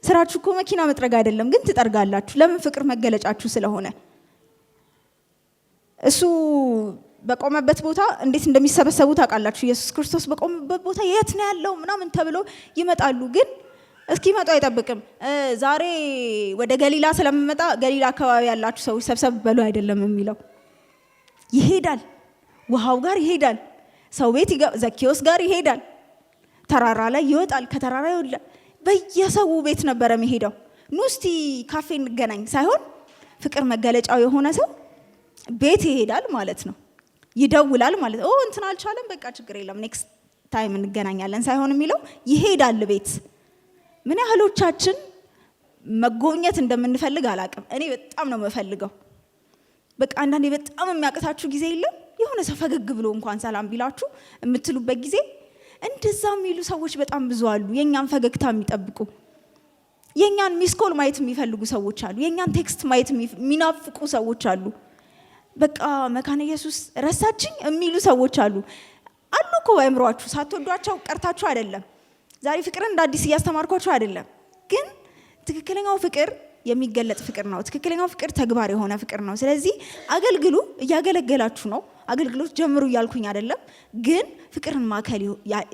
ስራችሁ እኮ መኪና መጥረግ አይደለም፣ ግን ትጠርጋላችሁ። ለምን? ፍቅር መገለጫችሁ ስለሆነ። እሱ በቆመበት ቦታ እንዴት እንደሚሰበሰቡ ታውቃላችሁ። ኢየሱስ ክርስቶስ በቆመበት ቦታ የት ነው ያለው ምናምን ተብሎ ይመጣሉ። ግን እስኪመጡ አይጠብቅም። ዛሬ ወደ ገሊላ ስለምመጣ ገሊላ አካባቢ ያላችሁ ሰዎች ሰብሰብ በሉ አይደለም የሚለው። ይሄዳል፣ ውሃው ጋር ይሄዳል፣ ሰው ቤት ዘኬዎስ ጋር ይሄዳል፣ ተራራ ላይ ይወጣል፣ ከተራራ ይወጣል። በየሰው ቤት ነበረ የሚሄደው። ኑ እስቲ ካፌ እንገናኝ ሳይሆን ፍቅር መገለጫው የሆነ ሰው ቤት ይሄዳል ማለት ነው። ይደውላል ማለት ነው። እንትን አልቻለም፣ በቃ ችግር የለም ኔክስት ታይም እንገናኛለን ሳይሆን የሚለው ይሄዳል ቤት። ምን ያህሎቻችን መጎብኘት እንደምንፈልግ አላውቅም። እኔ በጣም ነው የምፈልገው። በቃ አንዳንዴ በጣም የሚያቅታችሁ ጊዜ የለም? የሆነ ሰው ፈገግ ብሎ እንኳን ሰላም ቢላችሁ የምትሉበት ጊዜ። እንደዛ የሚሉ ሰዎች በጣም ብዙ አሉ። የኛን ፈገግታ የሚጠብቁ፣ የኛን ሚስኮል ማየት የሚፈልጉ ሰዎች አሉ። የኛን ቴክስት ማየት የሚናፍቁ ሰዎች አሉ። በቃ መካነ ኢየሱስ ረሳችኝ የሚሉ ሰዎች አሉ እኮ በአእምሯችሁ። ሳትወዷቸው ቀርታችሁ አይደለም። ዛሬ ፍቅርን እንደ አዲስ እያስተማርኳችሁ አይደለም። ግን ትክክለኛው ፍቅር የሚገለጥ ፍቅር ነው። ትክክለኛው ፍቅር ተግባር የሆነ ፍቅር ነው። ስለዚህ አገልግሉ፣ እያገለገላችሁ ነው። አገልግሎት ጀምሩ እያልኩኝ አይደለም፣ ግን ፍቅርን ማዕከል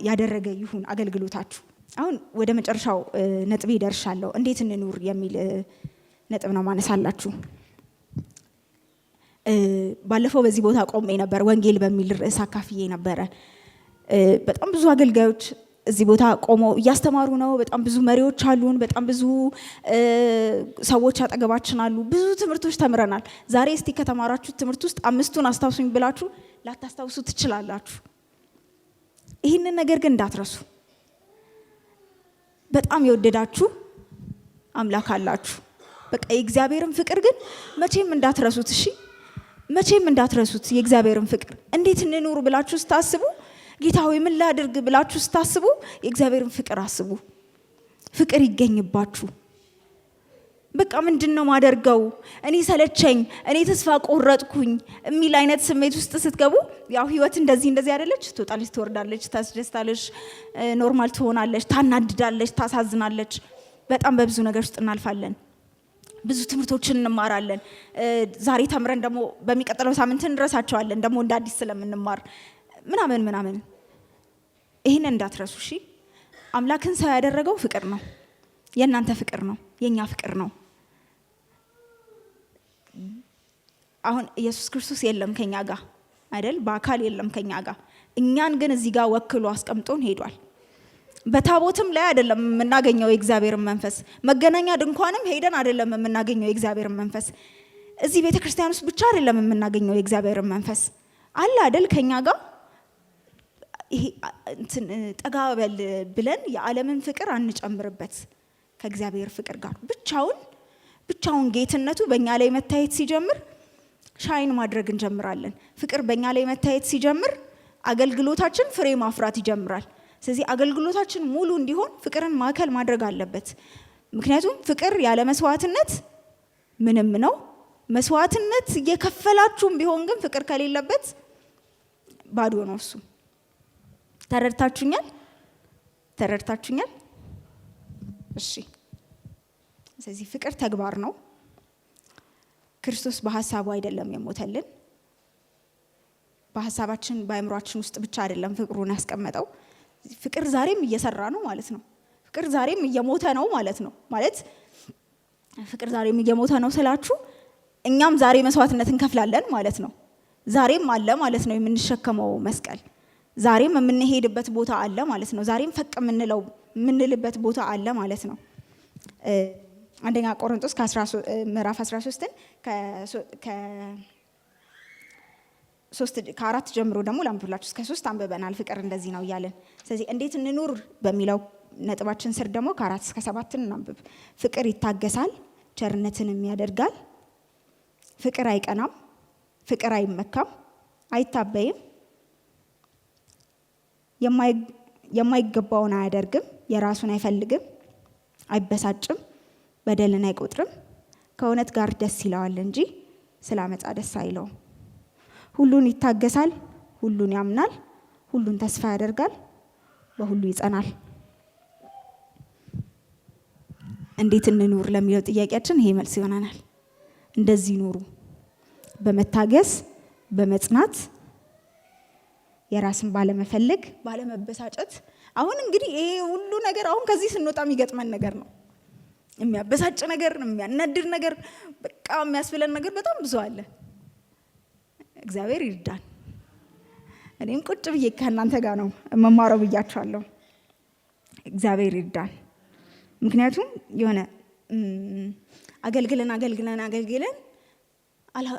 ያደረገ ይሁን አገልግሎታችሁ። አሁን ወደ መጨረሻው ነጥቤ ደርሻለሁ። እንዴት እንኑር የሚል ነጥብ ነው ማነሳላችሁ። ባለፈው በዚህ ቦታ ቆሜ ነበር፣ ወንጌል በሚል ርዕስ አካፍዬ ነበረ። በጣም ብዙ አገልጋዮች እዚህ ቦታ ቆመው እያስተማሩ ነው። በጣም ብዙ መሪዎች አሉን። በጣም ብዙ ሰዎች አጠገባችን አሉ። ብዙ ትምህርቶች ተምረናል። ዛሬ እስቲ ከተማራችሁት ትምህርት ውስጥ 5ቱን አስታውሱኝ ብላችሁ ላታስታውሱ ትችላላችሁ። ይህንን ነገር ግን እንዳትረሱ። በጣም የወደዳችሁ አምላክ አላችሁ። በቃ የእግዚአብሔርን ፍቅር ግን መቼም እንዳትረሱት። እሺ፣ መቼም እንዳትረሱት የእግዚአብሔርን ፍቅር። እንዴት እንኑር ብላችሁ ስታስቡ፣ ጌታ ሆይ ምን ላድርግ ብላችሁ ስታስቡ፣ የእግዚአብሔርን ፍቅር አስቡ። ፍቅር ይገኝባችሁ። በቃ ምንድነው ማደርገው? እኔ ሰለቸኝ፣ እኔ ተስፋ ቆረጥኩኝ የሚል አይነት ስሜት ውስጥ ስትገቡ፣ ያው ህይወት እንደዚህ አይደለች። ትወጣለች፣ ትወርዳለች፣ ታስደስታለች፣ ኖርማል ትሆናለች፣ ታናድዳለች፣ ታሳዝናለች። በጣም በብዙ ነገር ውስጥ እናልፋለን። ብዙ ትምህርቶችን እንማራለን። ዛሬ ተምረን ደግሞ በሚቀጥለው ሳምንት እንረሳቸዋለን፣ ደግሞ እንደ አዲስ ስለምንማር ምናምን። ይህን እንዳትረሱ እሺ። አምላክን ሰው ያደረገው ፍቅር ነው። የእናንተ ፍቅር ነው፣ የኛ ፍቅር ነው። አሁን ኢየሱስ ክርስቶስ የለም ከኛ ጋር አይደል? በአካል የለም ከኛ ጋር። እኛን ግን እዚህ ጋር ወክሎ አስቀምጦን ሄዷል። በታቦትም ላይ አይደለም የምናገኘው የእግዚአብሔርን መንፈስ። መገናኛ ድንኳንም ሄደን አይደለም የምናገኘው የእግዚአብሔርን መንፈስ። እዚህ ቤተክርስቲያን ውስጥ ብቻ አይደለም የምናገኘው የእግዚአብሔርን መንፈስ። አለ አይደል ከኛ ጋር። ይሄ ጠጋበል ብለን የዓለምን ፍቅር አንጨምርበት። ከእግዚአብሔር ፍቅር ጋር ብቻውን ጌትነቱ በእኛ ላይ መታየት ሲጀምር ሻይን ማድረግ እንጀምራለን። ፍቅር በእኛ ላይ መታየት ሲጀምር አገልግሎታችን ፍሬ ማፍራት ይጀምራል። ስለዚህ አገልግሎታችን ሙሉ እንዲሆን ፍቅርን ማዕከል ማድረግ አለበት። ምክንያቱም ፍቅር ያለ መስዋዕትነት ምንም ነው። መስዋዕትነት እየከፈላችሁም ቢሆን ግን ፍቅር ከሌለበት ባዶ ነው እሱ። ተረድታችሁኛል? እሺ። ስለዚህ ፍቅር ተግባር ነው። ክርስቶስ በሐሳቡ አይደለም የሞተልን። በሐሳባችን በአእምሯችን ውስጥ ብቻ አይደለም ፍቅሩን ያስቀመጠው። ፍቅር ዛሬም እየሰራ ነው ማለት ነው። ፍቅር ዛሬም እየሞተ ነው ማለት ነው። ማለት ፍቅር ዛሬም እየሞተ ነው ስላችሁ እኛም ዛሬ መስዋዕትነት እንከፍላለን ማለት ነው። ዛሬም አለ ማለት ነው የምንሸከመው መስቀል። ዛሬም የምንሄድበት ቦታ አለ ማለት ነው። ዛሬም ፈቅ የምንልበት ቦታ አለ ማለት ነው። አንደኛ ቆሮንቶስ ምዕራፍ 13 ከ4 ጀምሮ ደግሞ ላንብብላችሁ። እስከ 3 አንብበናል። ፍቅር እንደዚህ ነው እያለን። ስለዚህ እንዴት እንኑር በሚለው ነጥባችን ስር ደግሞ ከ4 እስከ 7 እናንብብ። ፍቅር ይታገሳል፣ ቸርነትንም ያደርጋል። ፍቅር አይቀናም፣ ፍቅር አይመካም፣ አይታበይም፣ የማይገባውን አያደርግም፣ የራሱን አይፈልግም፣ አይበሳጭም፣ በደልን አይቆጥርም፣ ከእውነት ጋር ደስ ይለዋል እንጂ ስለ አመፃ ደስ አይለውም። ሁሉን ይታገሳል፣ ሁሉን ያምናል፣ ሁሉን ተስፋ ያደርጋል፣ በሁሉ ይጸናል። እንዴት እንኑር ለሚለው ጥያቄያችን ይሄ መልስ ይሆናል። እንደዚህ ኑሩ፣ በመታገስ በመጽናት የራስን ባለመፈለግ ባለመበሳጨት። አሁን እንግዲህ ይሄ ሁሉ ነገር አሁን ከዚህ ስንወጣ የሚገጥመን ነገር ነው። የሚያበሳጭ ነገር፣ የሚያናድድ ነገር፣ በቃ የሚያስብለን ነገር በጣም ብዙ አለ። እግዚአብሔር ይርዳን። እኔም ቁጭ ብዬ ከእናንተ ጋር ነው መማረው ብያችኋለሁ። እግዚአብሔር ይርዳን። ምክንያቱም የሆነ አገልግለን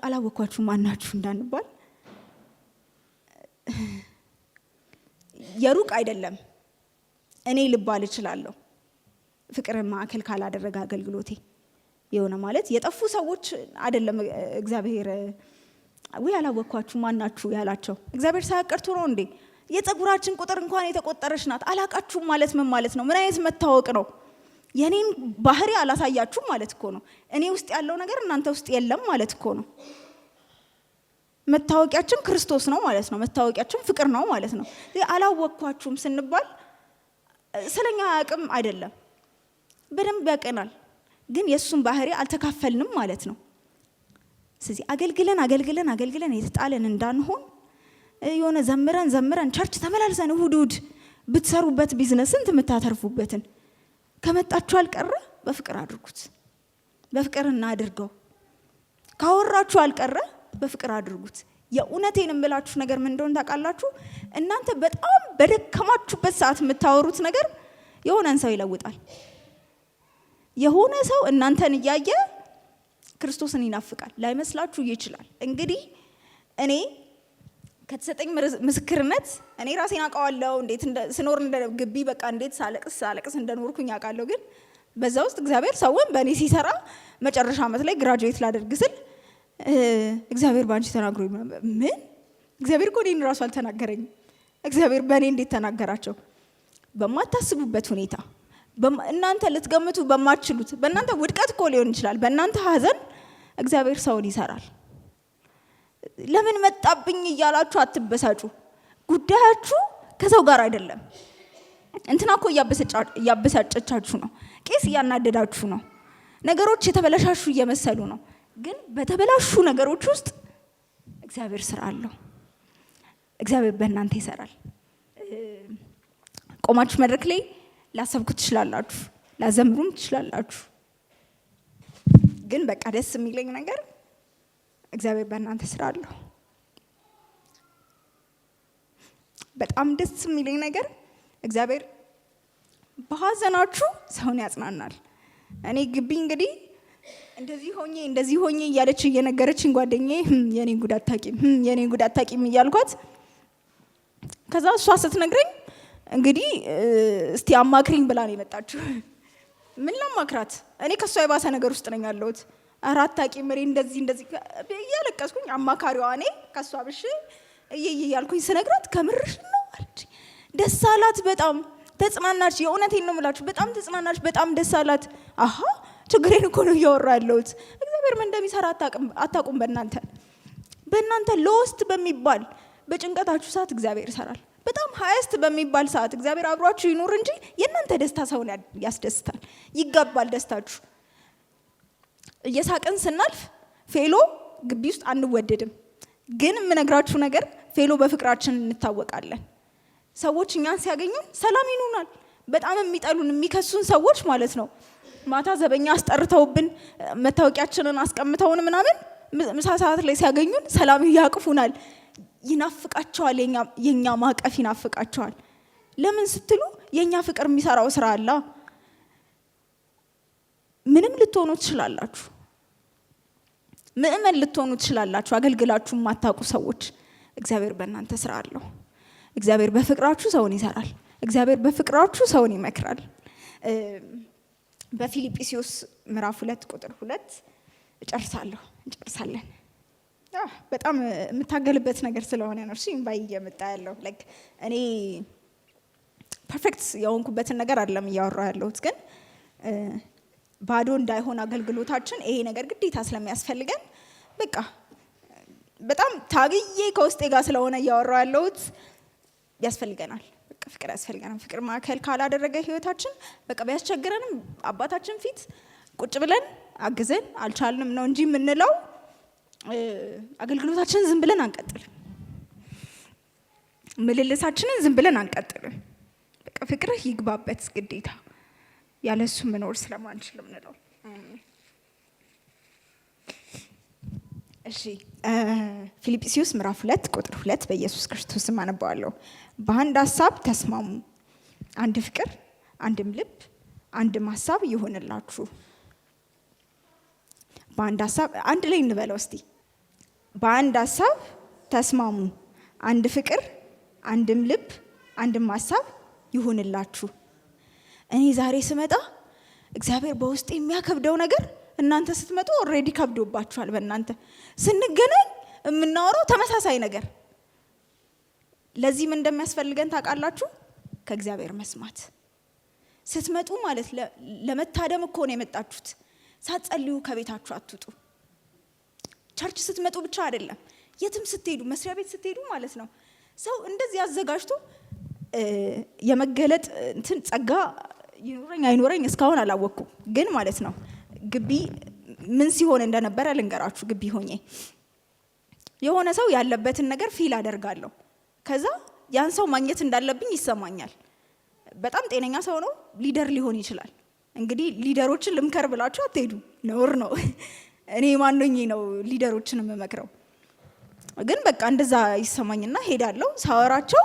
አላወኳችሁም ማናችሁ እንዳንባል የሩቅ አይደለም። እኔ ልባል እችላለሁ ፍቅርን ማዕከል ካላደረገ አገልግሎቴ የሆነ ማለት የጠፉ ሰዎች አይደለም እግዚአብሔር ወይ አላወኳችሁ ማናችሁ ያላቸው። እግዚአብሔር ሳያቀርቱ ነው እንዴ? የፀጉራችን ቁጥር እንኳን የተቆጠረች ናት። አላቃችሁም ማለት ምን ማለት ነው? ምን አይነት መታወቅ ነው? የኔን ባህሪ አላሳያችሁም ማለት እኮ ነው። እኔ ውስጥ ያለው ነገር እናንተ ውስጥ የለም ማለት እኮ ነው። መታወቂያችን ክርስቶስ ነው ማለት ነው። መታወቂያችን ፍቅር ነው ማለት ነው። አላወኳችሁም ስንባል ስለኛ አቅም አይደለም፣ በደንብ ያቀናል። ግን የሱን ባህሪ አልተካፈልንም ማለት ነው። ስለዚህ አገልግለን የተጣለን እንዳንሆን የሆነ ዘምረን ቸርች ተመላልሰን እሁድ ብትሰሩበት ቢዝነስን ትምታተርፉበትን ከመጣችሁ አልቀረ በፍቅር አድርጉት። በፍቅር እናድርገው። ካወራችሁ አልቀረ በፍቅር አድርጉት። የእውነቴን እምላችሁ ነገር ምን እንደሆነ ታውቃላችሁ? እናንተ በጣም በደከማችሁበት ሰዓት የምታወሩት ነገር የሆነን ሰው ይለውጣል። የሆነ ሰው እናንተን እያየ ክርስቶስን ይናፍቃል። ላይመስላችሁ ይችላል። እንግዲህ እኔ ከተሰጠኝ ምስክርነት እኔ ራሴን አውቀዋለሁ። እንዴት ስኖር ግቢ በቃ እንዴት ሳለቅስ እንደኖርኩኝ አውቃለሁ። ግን በዛ ውስጥ እግዚአብሔር ሰውን በእኔ ሲሰራ መጨረሻ ዓመት ላይ ግራጁዌት ላደርግ ስል እግዚአብሔር ባንቺ ተናግሮኝ ምን? እግዚአብሔር እኮ እኔን ራሱ አልተናገረኝም። እግዚአብሔር በእኔ እንዴት ተናገራቸው? በማታስቡበት ሁኔታ እናንተ ልትገምቱ በማትችሉት በእናንተ ውድቀት እኮ ሊሆን ይችላል። በእናንተ ሀዘን እግዚአብሔር ሰውን ይሰራል። ለምን መጣብኝ እያላችሁ አትበሳጩ። ጉዳያችሁ ከሰው ጋር አይደለም። እንትና እኮ እያበሳጨቻችሁ ነው። ቄስ እያናደዳችሁ ነው። ነገሮች የተበላሻሹ እየመሰሉ ነው። ግን በተበላሹ ነገሮች ውስጥ እግዚአብሔር ስራ አለው። እግዚአብሔር በእናንተ ይሰራል። ቆማችሁ መድረክ ላይ ላሰብኩ ትችላላችሁ፣ ላዘምሩም ትችላላችሁ። ግን በቃ ደስ የሚለኝ ነገር እግዚአብሔር በእናንተ ስራ አለው። በጣም ደስ የሚለኝ ነገር እግዚአብሔር በሀዘናችሁ ሰውን ያጽናናል። እኔ ግቢ እንግዲህ እንደዚህ ሆኜ እያለች እየነገረችኝ ጓደኛዬ የኔን ጉድ አታቂም እያልኳት ከዛ እሷ ስትነግረኝ እንግዲህ እስቲ አማክሪኝ ብላ ነው የመጣችው። ምን ላማክራት? እኔ ከሷ የባሰ ነገር ውስጥ ነኝ ያለሁት። አራት አቂም እኔ እንደዚህ እያለቀስኩኝ አማካሪዋ እኔ ከሷ ብሽ እያልኩኝ ስነግራት ከምርሽ ነው አለች። ደስ አላት። በጣም ተጽናናች። የእውነቴን ነው የምላችሁ። በጣም ተጽናናች። በጣም ደስ አላት። አሃ ችግሬን እኮ ነው እያወራ ያለሁት። እግዚአብሔር ምን እንደሚሰራ አታውቁም። በእናንተ ሎስት በሚባል በጭንቀታችሁ ሰዓት እግዚአብሔር ይሰራል። በጣም ሃይስት በሚባል ሰዓት እግዚአብሔር አብሯችሁ ይኖር እንጂ የእናንተ ደስታ ሰውን ያስደስታል። ይጋባል ደስታችሁ። እየሳቅን ስናልፍ ፌሎ ግቢ ውስጥ አንወደድም። ግን የምነግራችሁ ነገር ፌሎ በፍቅራችን እንታወቃለን። ሰዎች እኛን ሲያገኙን ሰላም ይኑናል። በጣም የሚጠሉን የሚከሱን ሰዎች ማለት ነው ማታ ዘበኛ አስጠርተውብን መታወቂያችንን አስቀምተውን ምናምን ምሳ ሰዓት ላይ ሲያገኙን ሰላም ያቅፉናል። ይናፍቃቸዋል። የኛ ማቀፍ ይናፍቃቸዋል። ለምን ስትሉ የኛ ፍቅር የሚሰራው ስራ አለ። ምንም ልትሆኑ ትችላላችሁ። ምእመን ልትሆኑ ትችላላችሁ። አገልግላችሁ የማታውቁ ሰዎች እግዚአብሔር በእናንተ ስራ አለው። እግዚአብሔር በፍቅራችሁ ሰውን ይሰራል። እግዚአብሔር በፍቅራችሁ ሰውን ይመክራል። በፊልጵስዩስ ምዕራፍ 2 ቁጥር 2 እንጨርሳለን። በጣም የምታገልበት ነገር ስለሆነ ነው። እሺ እምባይ እየመጣ ያለው እኔ ፐርፌክት የሆንኩበትን ነገር አይደለም እያወራሁ ያለሁት፣ ግን ባዶ እንዳይሆን አገልግሎታችን ይሄ ነገር ግዴታ ስለሚያስፈልገን በቃ በጣም ታግዬ ከውስጤ ጋር ስለሆነ እያወራሁ ያለሁት ያስፈልገናል። በቃ ፍቅር ያስፈልገናል። ፍቅር ማዕከል ካላደረገ ህይወታችን በቃ ቢያስቸግረንም አባታችን ፊት ቁጭ ብለን አግዘን አልቻልንም ነው እንጂ የምንለው አገልግሎታችንን ዝም ብለን አንቀጥልም። ምልልሳችንን ዝም ብለን አንቀጥልም። በቃ ፍቅርህ ይግባበት ግዴታ፣ ያለሱ መኖር ስለማንችል ምንለው። እሺ ፊልጵስዩስ ምዕራፍ 2 ቁጥር 2 በኢየሱስ ክርስቶስ ስም አነባዋለሁ። በአንድ ሐሳብ ተስማሙ፣ አንድ ፍቅር፣ አንድም ልብ፣ አንድም ሐሳብ ይሆንላችሁ። በአንድ ሐሳብ አንድ ላይ እንበለው እስቲ። በአንድ ሐሳብ ተስማሙ፣ አንድ ፍቅር፣ አንድም ልብ፣ አንድም ሐሳብ ይሆንላችሁ። እኔ ዛሬ ስመጣ እግዚአብሔር በውስጥ የሚያከብደው ነገር እናንተ ስትመጡ ኦልሬዲ ከብዶባችኋል። በእናንተ ስንገናኝ የምናወራው ተመሳሳይ ነገር። ለዚህ ምን እንደሚያስፈልገን ታውቃላችሁ? ከእግዚአብሔር መስማት። ስትመጡ ማለት ለመታደም እኮ ነው የመጣችሁት። ሳትጸልዩ ከቤታችሁ አትውጡ። ቸርች ስትመጡ ብቻ አይደለም፣ የትም ስትሄዱ፣ መስሪያ ቤት ስትሄዱ ማለት ነው። ሰው እንደዚህ አዘጋጅቶ የመገለጥ እንትን ጸጋ ይኖረኝ አይኖረኝ እስካሁን አላወቅኩም፣ ግን ማለት ነው ግቢ ምን ሲሆን እንደነበረ ልንገራችሁ። ግቢ ሆኜ የሆነ ሰው ያለበትን ነገር ፊል አደርጋለሁ። ከዛ ያን ሰው ማግኘት እንዳለብኝ ይሰማኛል። በጣም ጤነኛ ሰው ነው፣ ሊደር ሊሆን ይችላል። እንግዲህ ሊደሮችን ልምከር ብላችሁ አትሄዱ፣ ነውር ነው። እኔ ማንኝ ነው ሊደሮችን የምመክረው? ግን በቃ እንደዛ ይሰማኝና ሄዳለሁ። ሳወራቸው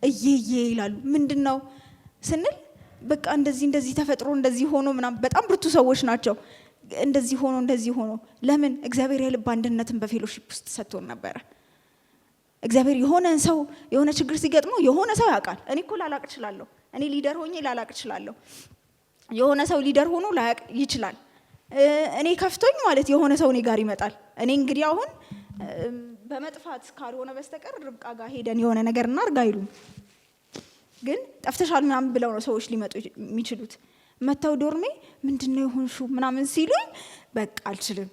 እየየ ይላሉ። ምንድነው ስንል በቃ እንደዚህ ተፈጥሮ እንደዚህ ሆኖ ምናምን በጣም ብርቱ ሰዎች ናቸው። እንደዚህ ሆኖ ለምን? እግዚአብሔር የልብ አንድነትን በፌሎሺፕ ውስጥ ሰጥቶን ነበረ። እግዚአብሔር የሆነ ችግር ሲገጥመው የሆነ ሰው ያውቃል። እኔ እኮ ላላቅ እችላለሁ። እኔ ሊደር ሆኜ ላላቅ እችላለሁ። የሆነ ሰው ሊደር ሆኖ ላያቅ ይችላል። እኔ ከፍቶኝ ማለት የሆነ ሰው እኔ ጋር ይመጣል። እኔ እንግዲህ አሁን በመጥፋት ካልሆነ በስተቀር ርብቃ ጋር ሄደን የሆነ ነገር እናርጋ አይሉም። ግን ጠፍተሻል ምናምን ብለው ነው ሰዎች ሊመጡ የሚችሉት። መተው ዶርሜ ምንድነው የሆንሽው ምናምን ሲሉኝ በቃ አልችልም።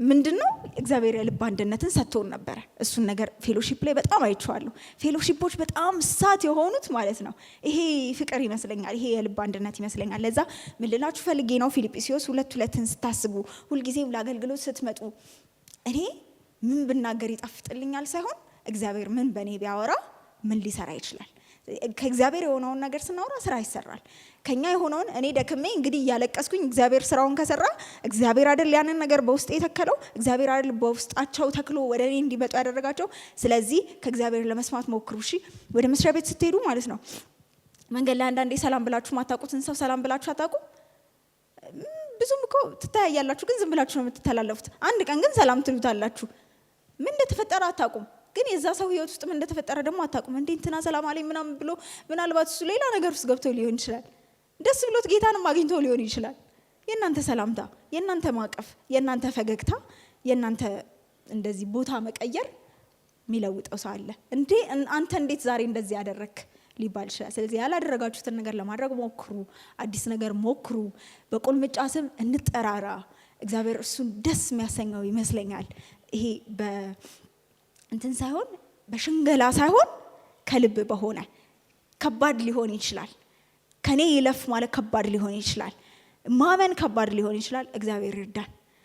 ምንድነው እግዚአብሔር የልብ አንድነትን ሰጥቶን ነበረ። እሱን ነገር ፌሎሺፕ ላይ በጣም አይቼዋለሁ። ፌሎሺፖች በጣም ሳት የሆኑት ማለት ነው ይሄ ፍቅር ይመስለኛል፣ ይሄ የልብ አንድነት ይመስለኛል። ለዛ ምን ልላችሁ ፈልጌ ነው፣ ፊልጵስዩስ 2:2 ስታስቡ ሁልጊዜም ለአገልግሎት ስትመጡ እኔ ምን ብናገር ይጣፍጥልኛል ሳይሆን እግዚአብሔር ምን በእኔ ቢያወራ ምን ሊሰራ ይችላል። ከእግዚአብሔር የሆነውን ነገር ስናወራ ስራ ይሰራል። ከኛ የሆነውን እኔ ደክሜ እንግዲህ እያለቀስኩኝ እግዚአብሔር ስራውን ከሰራ እግዚአብሔር አይደል ያንን ነገር በውስጤ የተከለው? እግዚአብሔር አይደል በውስጣቸው ተክሎ ወደ እኔ እንዲመጡ ያደረጋቸው? ስለዚህ ከእግዚአብሔር ለመስማት ሞክሩ። እሺ፣ ወደ መስሪያ ቤት ስትሄዱ ማለት ነው መንገድ ላይ አንዳንዴ ሰላም ብላችሁ ማታውቁትን ሰው ሰላም ብላችሁ አታውቁ? ብዙም እኮ ትተያያላችሁ፣ ግን ዝም ብላችሁ ነው የምትተላለፉት። አንድ ቀን ግን ሰላም ትሉታላችሁ። ምን እንደተፈጠረ አታውቁም። ግን የዛ ሰው ህይወት ውስጥ ምን እንደተፈጠረ ደግሞ አታውቁም። እንዴ እንትና ሰላም አለኝ ምናምን ብሎ ምናልባት እሱ ሌላ ነገር ውስጥ ገብቶ ሊሆን ይችላል። ደስ ብሎት ጌታንም አግኝቶ ሊሆን ይችላል። የእናንተ ሰላምታ፣ የእናንተ ማቀፍ፣ የእናንተ ፈገግታ፣ የእናንተ እንደዚህ ቦታ መቀየር የሚለውጠው ሰው አለ። እንዴ አንተ እንዴት ዛሬ እንደዚህ ያደረክ ሊባል ይችላል። ስለዚህ ያላደረጋችሁትን ነገር ለማድረግ ሞክሩ። አዲስ ነገር ሞክሩ። በቁልምጫ ስም እንጠራራ። እግዚአብሔር እሱን ደስ የሚያሰኘው ይመስለኛል። ይሄ እንትን ሳይሆን በሽንገላ ሳይሆን ከልብ በሆነ ከባድ ሊሆን ይችላል። ከኔ ይለፍ ማለት ከባድ ሊሆን ይችላል። ማመን ከባድ ሊሆን ይችላል። እግዚአብሔር ይርዳን።